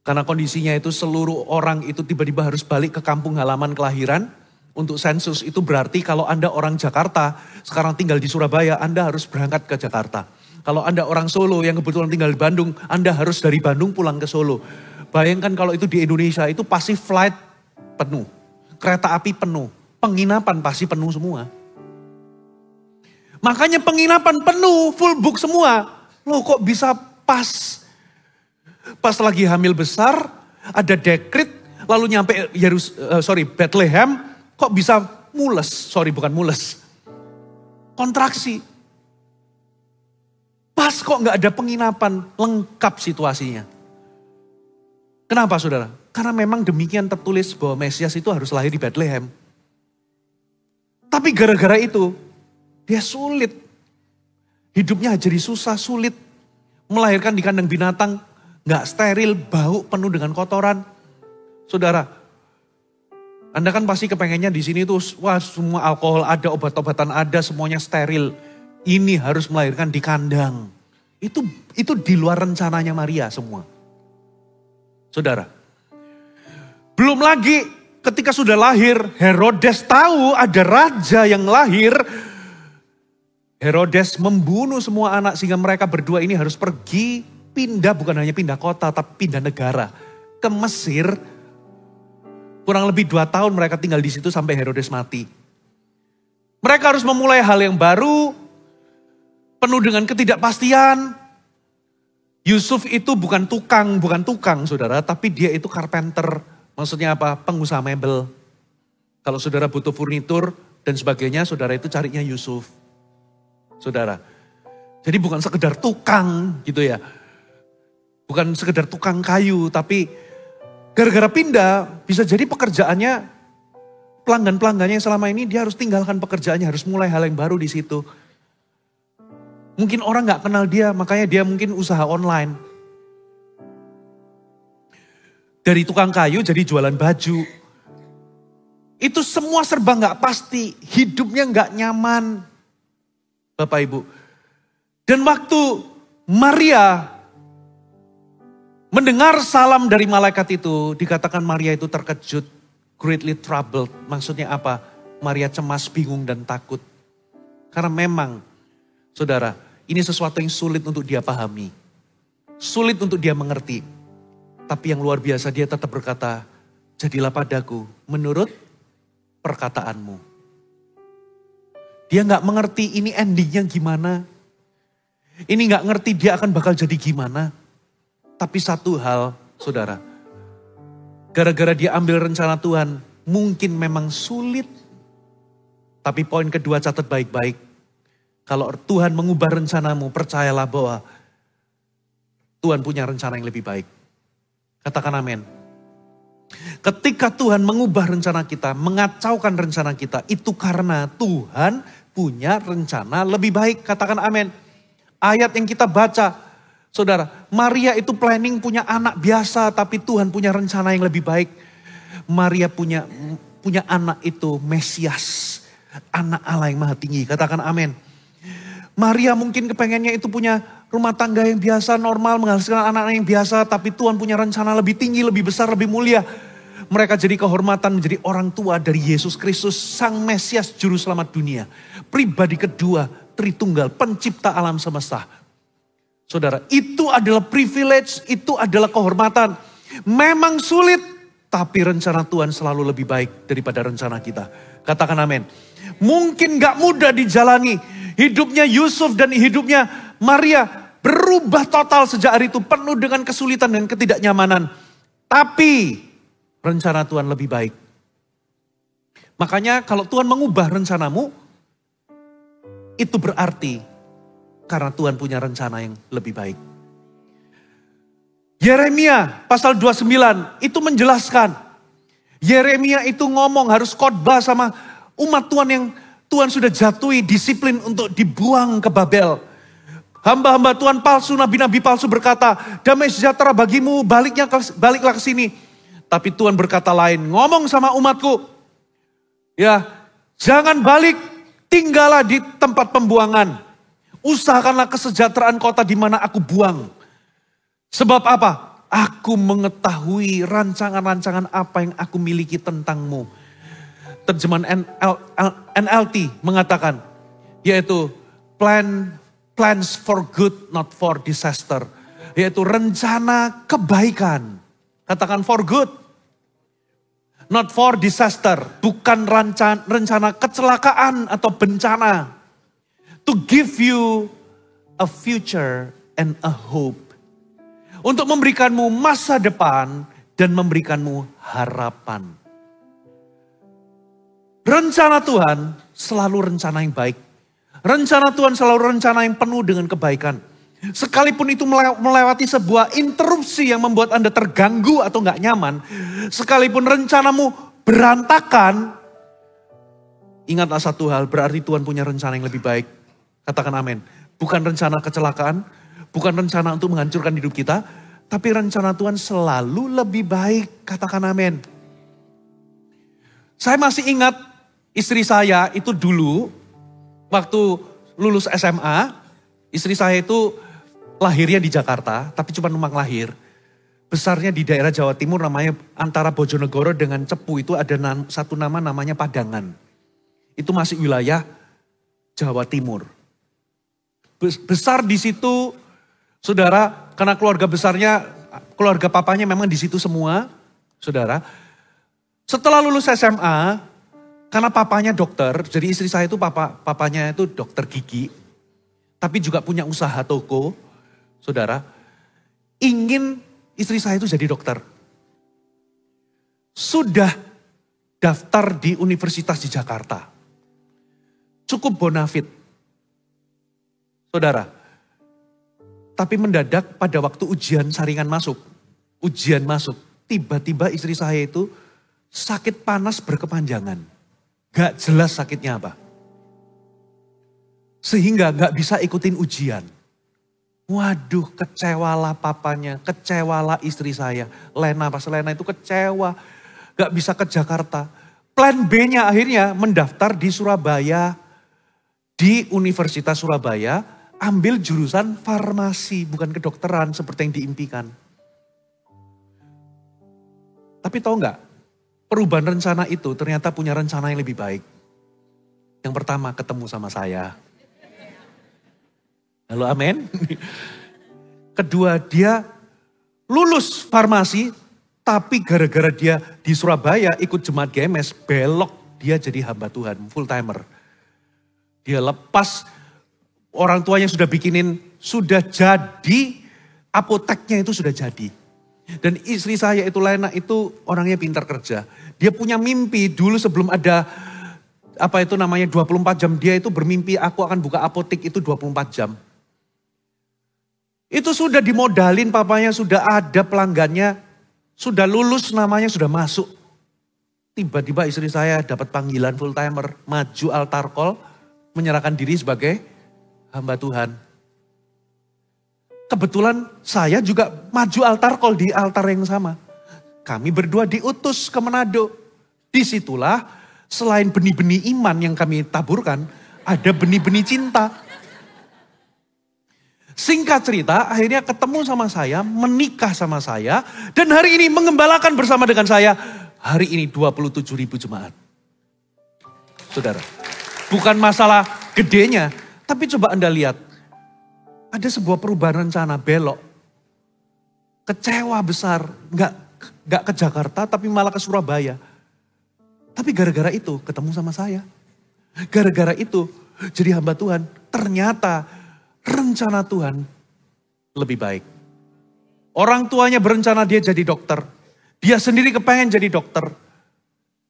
Karena kondisinya itu seluruh orang itu tiba-tiba harus balik ke kampung halaman kelahiran. Untuk sensus itu berarti kalau Anda orang Jakarta, sekarang tinggal di Surabaya, Anda harus berangkat ke Jakarta. Kalau Anda orang Solo yang kebetulan tinggal di Bandung, Anda harus dari Bandung pulang ke Solo. Bayangkan kalau itu di Indonesia itu pasti flight penuh. Kereta api penuh. Penginapan pasti penuh semua. Makanya penginapan penuh, full book semua. Loh kok bisa pas? Pas lagi hamil besar, ada dekret, lalu nyampe Bethlehem, kok bisa mules? Kontraksi. Pas kok nggak ada penginapan, lengkap situasinya. Kenapa saudara? Karena memang demikian tertulis bahwa Mesias itu harus lahir di Bethlehem. Tapi gara-gara itu, dia sulit. Hidupnya jadi susah, sulit. Melahirkan di kandang binatang, nggak steril, bau penuh dengan kotoran. Saudara, Anda kan pasti kepengennya di sini tuh, wah semua alkohol ada, obat-obatan ada, semuanya steril. Ini harus melahirkan di kandang. Itu di luar rencananya Maria semua. Saudara. Belum lagi ketika sudah lahir, Herodes tahu ada raja yang lahir. Herodes membunuh semua anak sehingga mereka berdua ini harus pergi, pindah, bukan hanya pindah kota tapi pindah negara. Ke Mesir. Kurang lebih 2 tahun mereka tinggal di situ sampai Herodes mati. Mereka harus memulai hal yang baru, penuh dengan ketidakpastian. Yusuf itu bukan tukang saudara, tapi dia itu carpenter. Maksudnya apa? Pengusaha mebel. Kalau saudara butuh furnitur dan sebagainya, saudara itu carinya Yusuf. Saudara. Jadi bukan sekedar tukang gitu ya. Bukan sekedar tukang kayu, tapi gara-gara pindah, bisa jadi pekerjaannya, pelanggan-pelanggannya yang selama ini dia harus tinggalkan pekerjaannya, harus mulai hal yang baru di situ. Mungkin orang gak kenal dia, makanya dia mungkin usaha online. Dari tukang kayu jadi jualan baju. Itu semua serba gak pasti, hidupnya gak nyaman. Bapak Ibu. Dan waktu Maria mendengar salam dari malaikat itu, dikatakan Maria itu terkejut, greatly troubled. Maksudnya apa? Maria cemas, bingung dan takut. Karena memang, saudara, ini sesuatu yang sulit untuk dia pahami. Sulit untuk dia mengerti. Tapi yang luar biasa dia tetap berkata, jadilah padaku menurut perkataanmu. Dia gak mengerti ini endingnya gimana. Ini gak ngerti dia akan bakal jadi gimana. Tapi satu hal, saudara. Gara-gara dia ambil rencana Tuhan, mungkin memang sulit. Tapi poin kedua catat baik-baik. Kalau Tuhan mengubah rencanamu, percayalah bahwa Tuhan punya rencana yang lebih baik. Katakan amin. Ketika Tuhan mengubah rencana kita, mengacaukan rencana kita, itu karena Tuhan punya rencana lebih baik. Katakan amin. Ayat yang kita baca, saudara, Maria itu planning punya anak biasa, tapi Tuhan punya rencana yang lebih baik. Maria punya anak itu Mesias, anak Allah yang maha tinggi. Katakan amin. Maria mungkin kepengennya itu punya rumah tangga yang biasa, normal, menghasilkan anak-anak yang biasa. Tapi Tuhan punya rencana lebih tinggi, lebih besar, lebih mulia. Mereka jadi kehormatan menjadi orang tua dari Yesus Kristus, Sang Mesias Juru Selamat dunia. Pribadi kedua, Tritunggal, pencipta alam semesta. Saudara, itu adalah privilege, itu adalah kehormatan. Memang sulit, tapi rencana Tuhan selalu lebih baik daripada rencana kita. Katakan amin. Mungkin gak mudah dijalani. Hidupnya Yusuf dan hidupnya Maria berubah total sejak hari itu. Penuh dengan kesulitan dan ketidaknyamanan. Tapi rencana Tuhan lebih baik. Makanya kalau Tuhan mengubah rencanamu, itu berarti karena Tuhan punya rencana yang lebih baik. Yeremia pasal 29 itu menjelaskan. Yeremia itu ngomong harus khotbah sama umat Tuhan yang Tuhan sudah jatuhi disiplin untuk dibuang ke Babel. Hamba-hamba Tuhan palsu, nabi-nabi palsu berkata, damai sejahtera bagimu, baliklah ke sini. Tapi Tuhan berkata lain, ngomong sama umatku. Ya, jangan balik, tinggallah di tempat pembuangan. Usahakanlah kesejahteraan kota di mana aku buang. Sebab apa? Aku mengetahui rancangan-rancangan apa yang aku miliki tentangmu. Terjemahan NLT mengatakan, yaitu plans for good, not for disaster. Yaitu rencana kebaikan. Katakan for good, not for disaster. Bukan rencana kecelakaan atau bencana. To give you a future and a hope. Untuk memberikanmu masa depan dan memberikanmu harapan. Rencana Tuhan selalu rencana yang baik. Rencana Tuhan selalu rencana yang penuh dengan kebaikan. Sekalipun itu melewati sebuah interupsi yang membuat Anda terganggu atau nggak nyaman. Sekalipun rencanamu berantakan. Ingatlah satu hal, berarti Tuhan punya rencana yang lebih baik. Katakan amin. Bukan rencana kecelakaan, bukan rencana untuk menghancurkan hidup kita. Tapi rencana Tuhan selalu lebih baik. Katakan amin. Saya masih ingat istri saya itu dulu, waktu lulus SMA, istri saya itu lahirnya di Jakarta, tapi cuma numpang lahir. Besarnya di daerah Jawa Timur, namanya antara Bojonegoro dengan Cepu itu ada satu nama namanya Padangan. Itu masih wilayah Jawa Timur. Besar di situ, saudara, karena keluarga besarnya, keluarga papanya memang di situ semua, saudara. Setelah lulus SMA, karena papanya dokter, jadi istri saya itu papanya itu dokter gigi, tapi juga punya usaha toko. Saudara, ingin istri saya itu jadi dokter. Sudah daftar di universitas di Jakarta. Cukup bonafit. Saudara, tapi mendadak pada waktu ujian saringan masuk, tiba-tiba istri saya itu sakit panas berkepanjangan. Gak jelas sakitnya apa. Sehingga gak bisa ikutin ujian. Waduh, kecewalah papanya, kecewalah istri saya. Lena itu kecewa, gak bisa ke Jakarta. Plan B-nya akhirnya mendaftar di Surabaya, di Universitas Surabaya, ambil jurusan farmasi, bukan kedokteran seperti yang diimpikan. Tapi tahu nggak, perubahan rencana itu ternyata punya rencana yang lebih baik. Yang pertama, ketemu sama saya. Halo, amin. Kedua, dia lulus farmasi, tapi gara-gara dia di Surabaya ikut jemaat GMS, belok dia jadi hamba Tuhan, full timer. Dia lepas, orang tuanya sudah bikinin, sudah jadi, apoteknya itu sudah jadi. Dan istri saya itu Lena itu orangnya pintar kerja. Dia punya mimpi dulu sebelum ada 24 jam, dia itu bermimpi aku akan buka apotek itu 24 jam. Itu sudah dimodalin, papanya sudah ada pelanggannya, sudah lulus namanya sudah masuk. Tiba-tiba istri saya dapat panggilan full timer, maju altar call, menyerahkan diri sebagai hamba Tuhan. Kebetulan saya juga maju altar call di altar yang sama. Kami berdua diutus ke Manado. Disitulah selain benih-benih iman yang kami taburkan, ada benih-benih cinta. Singkat cerita, akhirnya ketemu sama saya, menikah sama saya, dan hari ini mengembalakan bersama dengan saya. Hari ini 27.000 jemaat. Saudara, bukan masalah gedenya, tapi coba Anda lihat. Ada sebuah perubahan rencana, belok. Kecewa besar, nggak ke Jakarta, tapi malah ke Surabaya. Tapi gara-gara itu ketemu sama saya. Gara-gara itu jadi hamba Tuhan. Ternyata rencana Tuhan lebih baik. Orang tuanya berencana dia jadi dokter. Dia sendiri kepengen jadi dokter.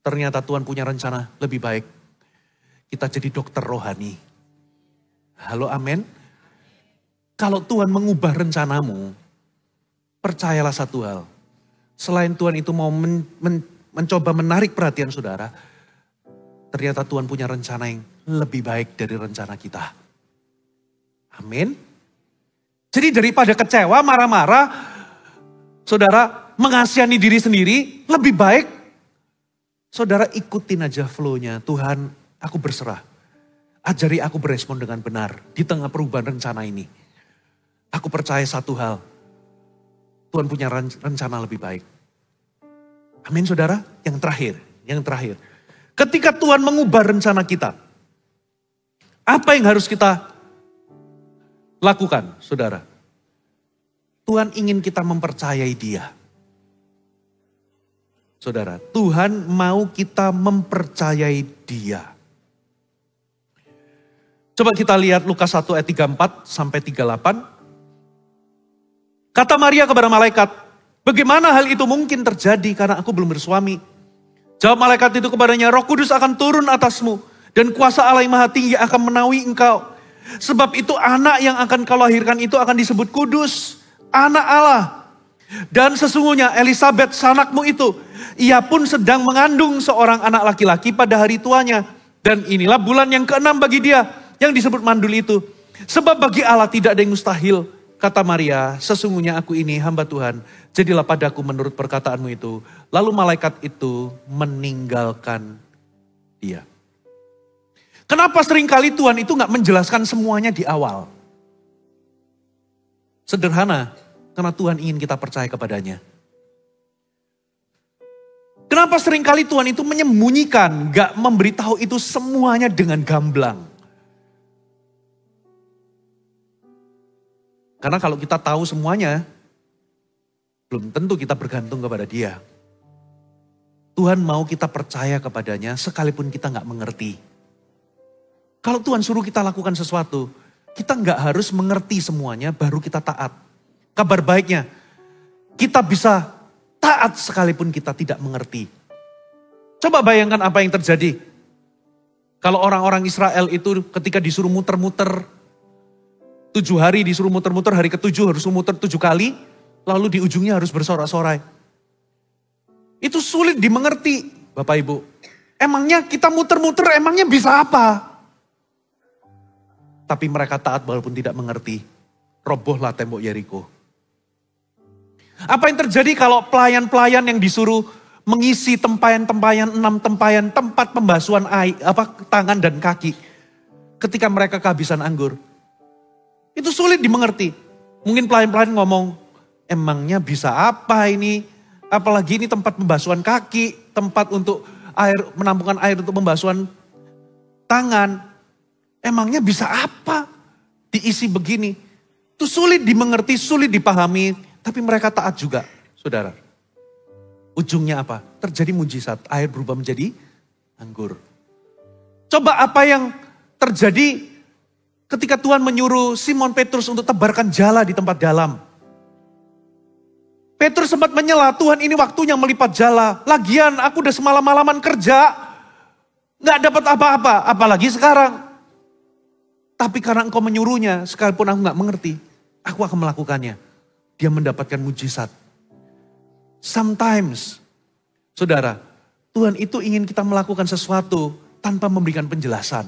Ternyata Tuhan punya rencana lebih baik. Kita jadi dokter rohani. Halo, amin. Kalau Tuhan mengubah rencanamu, percayalah satu hal. Selain Tuhan itu mau mencoba menarik perhatian saudara, ternyata Tuhan punya rencana yang lebih baik dari rencana kita. Amin. Jadi daripada kecewa, marah-marah, saudara mengasihani diri sendiri, lebih baik saudara ikutin aja flow-nya. Tuhan, aku berserah. Ajari aku berespon dengan benar di tengah perubahan rencana ini. Aku percaya satu hal, Tuhan punya rencana lebih baik. Amin saudara. Yang terakhir. Ketika Tuhan mengubah rencana kita, apa yang harus kita lakukan, saudara? Tuhan ingin kita mempercayai Dia. Saudara, Tuhan mau kita mempercayai Dia. Coba kita lihat Lukas 1 ayat 34 sampai 38. Kata Maria kepada malaikat, bagaimana hal itu mungkin terjadi karena aku belum bersuami? Jawab malaikat itu kepadanya, Roh Kudus akan turun atasmu dan kuasa Allah yang Maha Tinggi akan menaungi engkau. Sebab itu anak yang akan kau lahirkan itu akan disebut kudus, anak Allah. Dan sesungguhnya Elisabet sanakmu itu, ia pun sedang mengandung seorang anak laki-laki pada hari tuanya. Dan inilah bulan yang ke-6 bagi dia, yang disebut mandul itu. Sebab bagi Allah tidak ada yang mustahil. Kata Maria, sesungguhnya aku ini hamba Tuhan, jadilah padaku menurut perkataanmu itu. Lalu malaikat itu meninggalkan dia. Kenapa seringkali Tuhan itu gak menjelaskan semuanya di awal? Sederhana, karena Tuhan ingin kita percaya kepadanya. Kenapa seringkali Tuhan itu menyembunyikan, gak memberitahu itu semuanya dengan gamblang? Karena kalau kita tahu semuanya, belum tentu kita bergantung kepada Dia. Tuhan mau kita percaya kepadanya sekalipun kita gak mengerti. Kalau Tuhan suruh kita lakukan sesuatu, kita nggak harus mengerti semuanya baru kita taat. Kabar baiknya, kita bisa taat sekalipun kita tidak mengerti. Coba bayangkan apa yang terjadi. Kalau orang-orang Israel itu ketika disuruh muter-muter, 7 hari disuruh muter-muter, hari ke-7 harus muter 7 kali, lalu di ujungnya harus bersorak-sorai. Itu sulit dimengerti, Bapak Ibu. Emangnya kita muter-muter, emangnya bisa apa? Tapi mereka taat walaupun tidak mengerti. Robohlah tembok Yeriko. Apa yang terjadi kalau pelayan-pelayan yang disuruh mengisi tempayan-tempayan, 6 tempayan tempat pembasuhan air, tangan dan kaki. Ketika mereka kehabisan anggur. Itu sulit dimengerti. Mungkin pelayan-pelayan ngomong, emangnya bisa apa ini? Apalagi ini tempat pembasuhan kaki, tempat untuk air, menampungkan air untuk pembasuhan tangan. Emangnya bisa apa diisi begini? Itu sulit dimengerti, sulit dipahami. Tapi mereka taat juga, saudara. Ujungnya apa? Terjadi mujizat, air berubah menjadi anggur. Coba apa yang terjadi ketika Tuhan menyuruh Simon Petrus untuk tebarkan jala di tempat dalam. Petrus sempat menyela, Tuhan ini waktunya melipat jala. Lagian aku udah semalam-malaman kerja, gak dapat apa-apa, apalagi sekarang. Tapi karena engkau menyuruhnya, sekalipun aku gak mengerti, aku akan melakukannya. Dia mendapatkan mujizat. Sometimes, saudara, Tuhan itu ingin kita melakukan sesuatu tanpa memberikan penjelasan.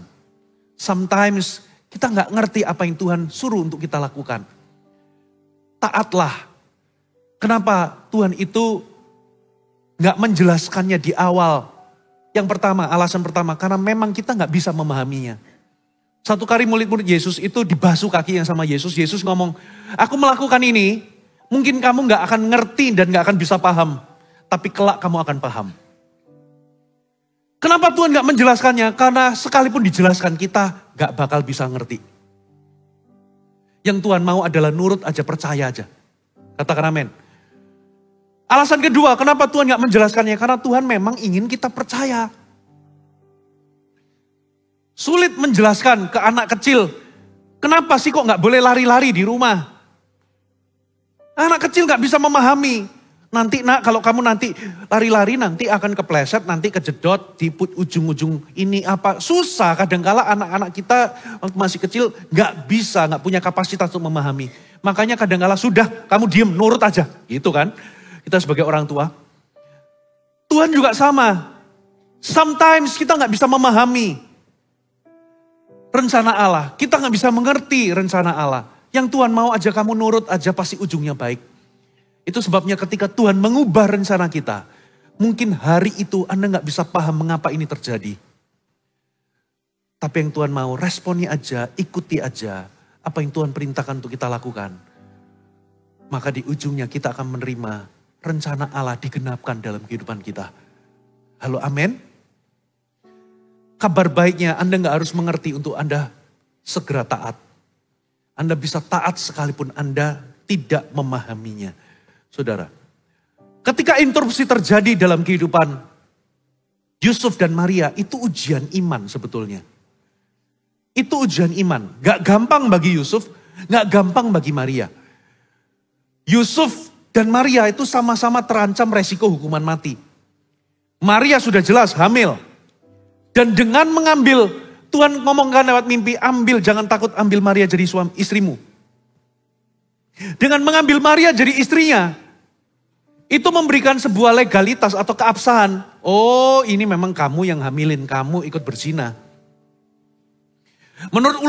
Sometimes, kita gak ngerti apa yang Tuhan suruh untuk kita lakukan. Taatlah. Kenapa Tuhan itu gak menjelaskannya di awal? Yang pertama, alasan pertama, karena memang kita gak bisa memahaminya. Satu kali murid-murid Yesus itu dibasuh kakinya sama Yesus. Yesus ngomong, aku melakukan ini, mungkin kamu gak akan ngerti dan gak akan bisa paham. Tapi kelak kamu akan paham. Kenapa Tuhan gak menjelaskannya? Karena sekalipun dijelaskan kita gak bakal bisa ngerti. Yang Tuhan mau adalah nurut aja, percaya aja. Katakan amin. Alasan kedua, kenapa Tuhan gak menjelaskannya? Karena Tuhan memang ingin kita percaya. Sulit menjelaskan ke anak kecil. Kenapa sih kok gak boleh lari-lari di rumah? Anak kecil gak bisa memahami. Nanti nak, kalau kamu nanti lari-lari nanti akan kepleset, nanti kejedot di ujung-ujung ini apa. Susah kadangkala anak-anak kita waktu masih kecil gak bisa, gak punya kapasitas untuk memahami. Makanya kadangkala sudah kamu diem, nurut aja. Gitu kan. Kita sebagai orang tua. Tuhan juga sama. Sometimes kita gak bisa memahami rencana Allah. Kita gak bisa mengerti rencana Allah. Yang Tuhan mau aja kamu nurut aja pasti ujungnya baik. Itu sebabnya ketika Tuhan mengubah rencana kita. Mungkin hari itu Anda gak bisa paham mengapa ini terjadi. Tapi yang Tuhan mau responi aja, ikuti aja. Apa yang Tuhan perintahkan untuk kita lakukan. Maka di ujungnya kita akan menerima rencana Allah digenapkan dalam kehidupan kita. Halo, amin. Kabar baiknya Anda gak harus mengerti untuk Anda segera taat. Anda bisa taat sekalipun Anda tidak memahaminya. Saudara, ketika interupsi terjadi dalam kehidupan Yusuf dan Maria, itu ujian iman sebetulnya. Itu ujian iman. Gak gampang bagi Yusuf, gak gampang bagi Maria. Yusuf dan Maria itu sama-sama terancam resiko hukuman mati. Maria sudah jelas hamil. Dan dengan mengambil Tuhan ngomongkan lewat mimpi, jangan takut ambil Maria jadi istrimu. Dengan mengambil Maria jadi istrinya, itu memberikan sebuah legalitas atau keabsahan. Oh, ini memang kamu yang hamilin, kamu ikut berzina. Menurut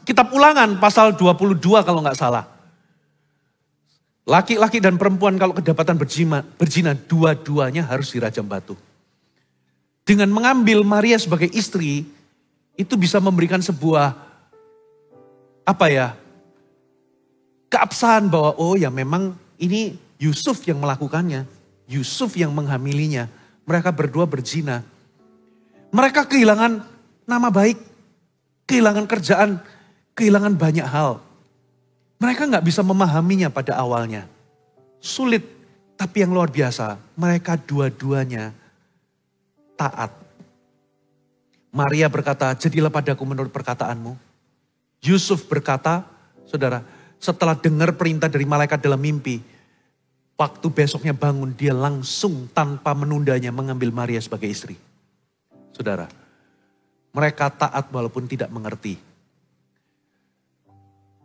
kitab Ulangan pasal 22 kalau nggak salah. Laki-laki dan perempuan kalau kedapatan berzina, dua-duanya harus dirajam batu. Dengan mengambil Maria sebagai istri, itu bisa memberikan sebuah, keabsahan bahwa oh ya memang ini Yusuf yang melakukannya. Yusuf yang menghamilinya. Mereka berdua berzina. Mereka kehilangan nama baik, kehilangan kerjaan, kehilangan banyak hal. Mereka nggak bisa memahaminya pada awalnya. Sulit, tapi yang luar biasa, mereka dua-duanya taat. Maria berkata, jadilah padaku menurut perkataanmu. Yusuf berkata, saudara, setelah dengar perintah dari malaikat dalam mimpi, waktu besoknya bangun, dia langsung tanpa menundanya mengambil Maria sebagai istri. Saudara, mereka taat walaupun tidak mengerti.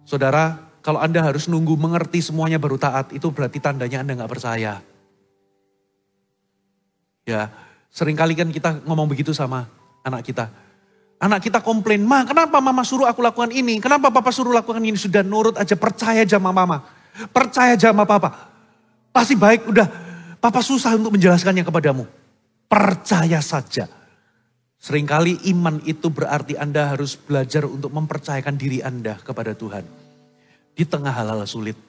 Saudara, kalau Anda harus nunggu mengerti semuanya baru taat, itu berarti tandanya Anda gak percaya. Ya, seringkali kan kita ngomong begitu sama anak kita. Anak kita komplain, Ma kenapa mama suruh aku lakukan ini? Kenapa papa suruh lakukan ini? Sudah nurut aja, percaya aja sama mama. Percaya aja sama papa. Pasti baik, udah. Papa susah untuk menjelaskannya kepadamu. Percaya saja. Seringkali iman itu berarti Anda harus belajar untuk mempercayakan diri Anda kepada Tuhan. Di tengah hal-hal sulit.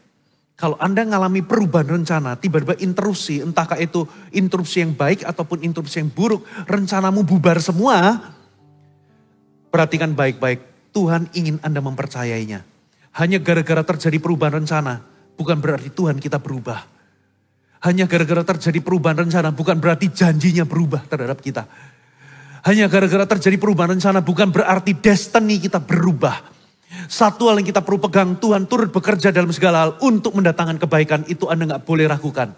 Kalau Anda ngalami perubahan rencana, tiba-tiba interupsi, entahkah itu interupsi yang baik ataupun interupsi yang buruk, rencanamu bubar semua, perhatikan baik-baik, Tuhan ingin Anda mempercayainya. Hanya gara-gara terjadi perubahan rencana, bukan berarti Tuhan kita berubah. Hanya gara-gara terjadi perubahan rencana, bukan berarti janjinya berubah terhadap kita. Hanya gara-gara terjadi perubahan rencana, bukan berarti destiny kita berubah. Satu hal yang kita perlu pegang, Tuhan turut bekerja dalam segala hal untuk mendatangkan kebaikan. Itu Anda gak boleh ragukan.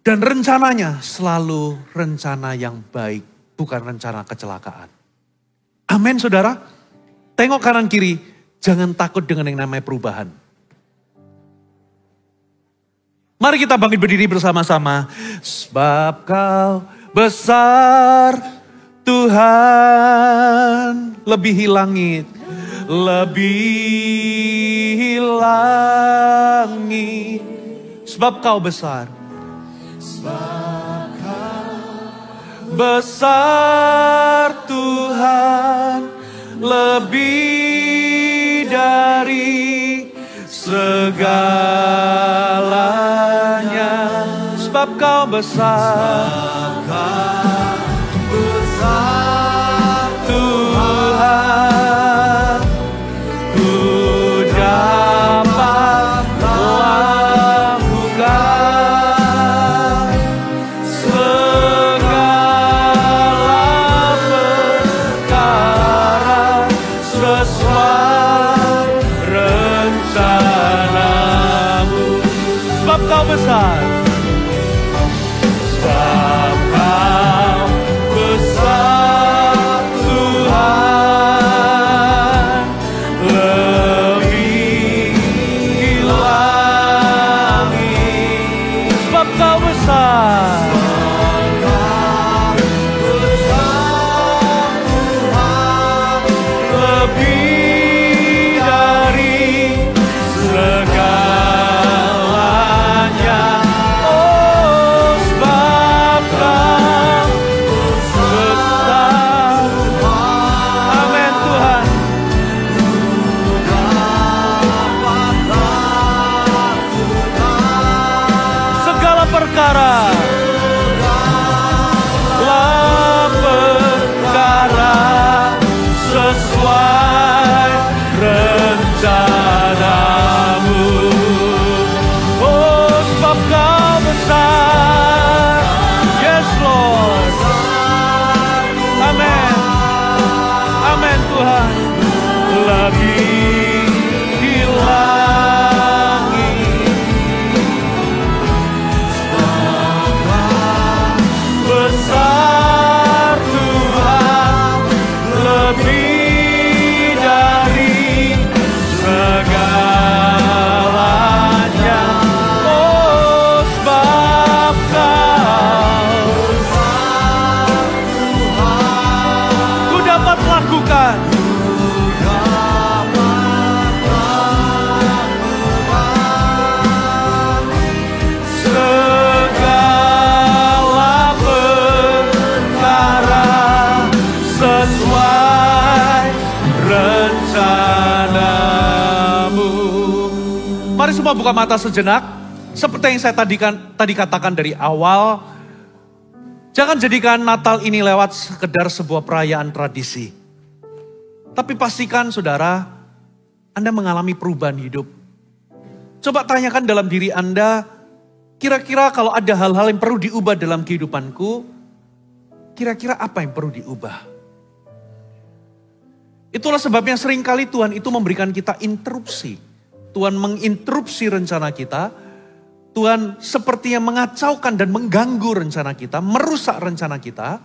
Dan rencananya selalu rencana yang baik, bukan rencana kecelakaan. Amin saudara. Tengok kanan kiri, jangan takut dengan yang namanya perubahan. Mari kita bangkit berdiri bersama-sama. Sebab Kau besar Tuhan, lebihi langit, lebihi langit. Sebab Kau besar. Sebab Kau besar Tuhan, lebih dari segalanya. Sebab Kau besar. Sebab Kau besar Tuhan, ku dapat melakukan segala perkara sesuai rencanamu. Sebab Kau besar. Sebab Kau besar Tuhan, lebih langit. Sebab Kau besar. Lebih dari segalanya. semua buka mata sejenak. Seperti yang saya tadi katakan dari awal, jangan jadikan Natal ini lewat sekedar sebuah perayaan tradisi. Tapi pastikan saudara, Anda mengalami perubahan hidup. Coba tanyakan dalam diri Anda, kira-kira kalau ada hal-hal yang perlu diubah dalam kehidupanku, kira-kira apa yang perlu diubah? Itulah sebabnya seringkali Tuhan itu memberikan kita interupsi. Tuhan menginterupsi rencana kita. Tuhan sepertinya mengacaukan dan mengganggu rencana kita, merusak rencana kita.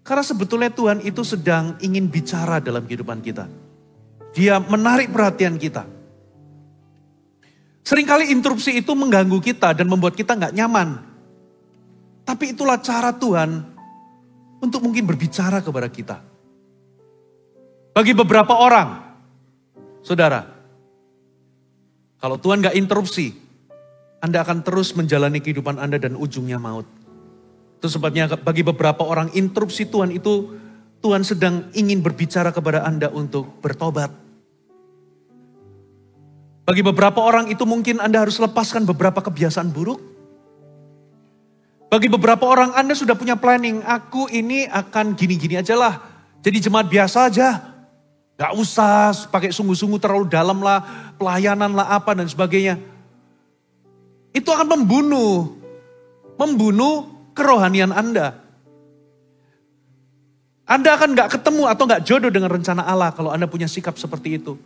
Karena sebetulnya Tuhan itu sedang ingin bicara dalam kehidupan kita. Dia menarik perhatian kita. Seringkali interupsi itu mengganggu kita dan membuat kita nggak nyaman. Tapi itulah cara Tuhan untuk mungkin berbicara kepada kita. Bagi beberapa orang, saudara, kalau Tuhan nggak interupsi, Anda akan terus menjalani kehidupan Anda dan ujungnya maut. Itu sebabnya bagi beberapa orang interupsi Tuhan itu, Tuhan sedang ingin berbicara kepada Anda untuk bertobat. Bagi beberapa orang itu mungkin Anda harus lepaskan beberapa kebiasaan buruk. Bagi beberapa orang Anda sudah punya planning, aku ini akan gini-gini aja lah. Jadi jemaat biasa aja. Gak usah pakai sungguh-sungguh terlalu dalam lah, pelayanan lah apa dan sebagainya. Itu akan membunuh kerohanian Anda. Anda akan gak ketemu atau gak jodoh dengan rencana Allah kalau Anda punya sikap seperti itu.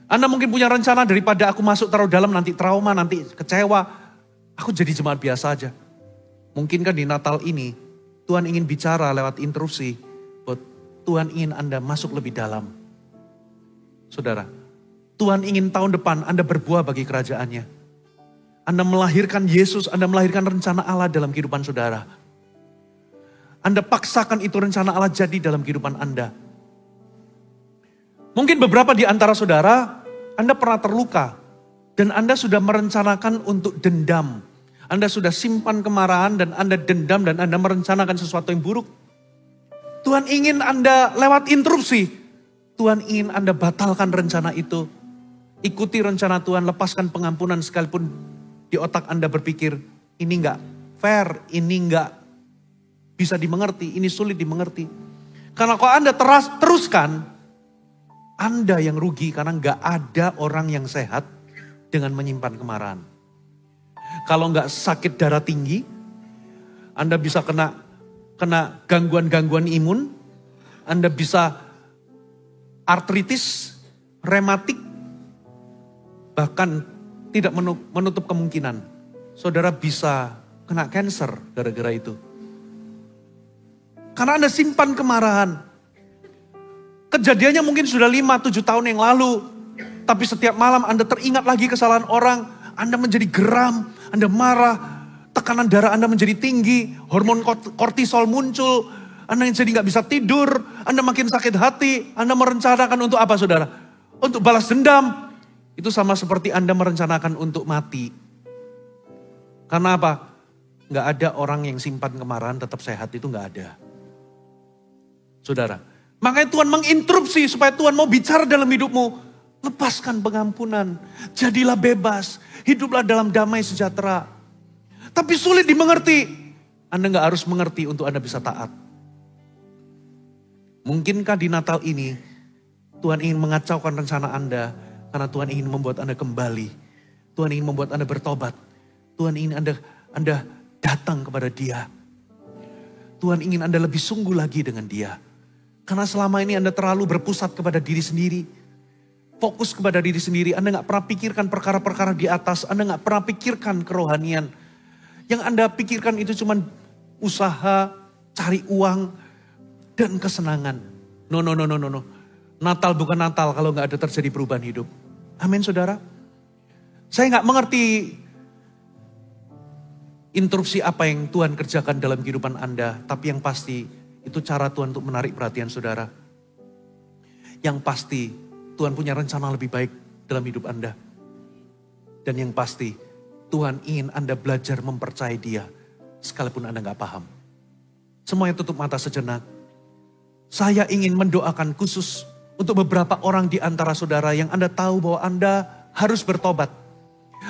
Anda mungkin punya rencana daripada aku masuk terlalu dalam nanti trauma, nanti kecewa. Aku jadi jemaat biasa aja. Mungkin kan di Natal ini Tuhan ingin bicara lewat interupsi. Buat Tuhan ingin Anda masuk lebih dalam. Saudara, Tuhan ingin tahun depan Anda berbuah bagi kerajaannya. Anda melahirkan Yesus, Anda melahirkan rencana Allah dalam kehidupan saudara. Anda paksakan itu rencana Allah jadi dalam kehidupan Anda. Mungkin beberapa di antara saudara, Anda pernah terluka. Dan Anda sudah merencanakan untuk dendam. Anda sudah simpan kemarahan dan Anda dendam dan Anda merencanakan sesuatu yang buruk. Tuhan ingin Anda lewat interupsi. Tuhan ingin Anda batalkan rencana itu. Ikuti rencana Tuhan, lepaskan pengampunan sekalipun di otak Anda berpikir, ini enggak fair, ini enggak bisa dimengerti, ini sulit dimengerti. Karena kalau Anda teruskan, Anda yang rugi karena enggak ada orang yang sehat dengan menyimpan kemarahan. Kalau enggak sakit darah tinggi, Anda bisa kena gangguan-gangguan imun, Anda bisa artritis, rematik, bahkan tidak menutup kemungkinan saudara bisa kena kanker gara-gara itu. Karena Anda simpan kemarahan. Kejadiannya mungkin sudah 5-7 tahun yang lalu. Tapi setiap malam Anda teringat lagi kesalahan orang. Anda menjadi geram, Anda marah, tekanan darah Anda menjadi tinggi, hormon kortisol muncul, Anda jadi nggak bisa tidur, Anda makin sakit hati, Anda merencanakan untuk apa saudara? Untuk balas dendam. Itu sama seperti Anda merencanakan untuk mati. Karena apa? Nggak ada orang yang simpan kemarahan tetap sehat, itu nggak ada. Saudara, makanya Tuhan menginterupsi supaya Tuhan mau bicara dalam hidupmu. Lepaskan pengampunan, jadilah bebas, hiduplah dalam damai sejahtera. Tapi sulit dimengerti. Anda nggak harus mengerti untuk Anda bisa taat. Mungkinkah di Natal ini Tuhan ingin mengacaukan rencana Anda? Karena Tuhan ingin membuat Anda kembali. Tuhan ingin membuat Anda bertobat. Tuhan ingin Anda datang kepada Dia. Tuhan ingin Anda lebih sungguh lagi dengan Dia. Karena selama ini Anda terlalu berpusat kepada diri sendiri. Fokus kepada diri sendiri. Anda gak pernah pikirkan perkara-perkara di atas. Anda gak pernah pikirkan kerohanian. Yang Anda pikirkan itu cuma usaha, cari uang, dan kesenangan. No. Natal bukan Natal kalau gak ada terjadi perubahan hidup. Amin saudara. Saya gak mengerti interupsi apa yang Tuhan kerjakan dalam kehidupan Anda. Tapi yang pasti itu cara Tuhan untuk menarik perhatian saudara. Yang pasti Tuhan punya rencana lebih baik dalam hidup Anda. Dan yang pasti Tuhan ingin Anda belajar mempercayai Dia. Sekalipun Anda gak paham. Semuanya tutup mata sejenak. Saya ingin mendoakan khusus untuk beberapa orang di antara saudara yang Anda tahu bahwa Anda harus bertobat.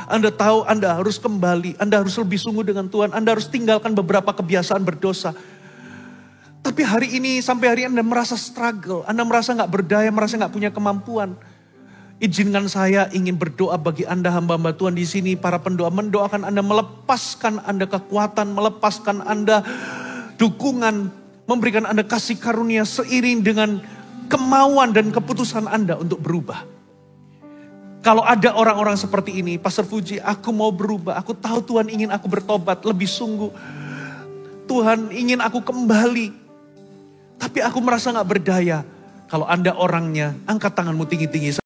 Anda tahu Anda harus kembali, Anda harus lebih sungguh dengan Tuhan, Anda harus tinggalkan beberapa kebiasaan berdosa. Tapi hari ini, sampai hari Anda merasa struggle, Anda merasa gak berdaya, merasa gak punya kemampuan. Izinkan saya ingin berdoa bagi Anda hamba-hamba Tuhan di sini, para pendoa, mendoakan Anda, melepaskan Anda kekuatan, melepaskan Anda dukungan, memberikan Anda kasih karunia seiring dengan kemauan dan keputusan Anda untuk berubah. Kalau ada orang-orang seperti ini, Pastor Fuji, aku mau berubah, aku tahu Tuhan ingin aku bertobat lebih sungguh. Tuhan ingin aku kembali. Tapi aku merasa gak berdaya. Kalau Anda orangnya, angkat tanganmu tinggi-tinggi.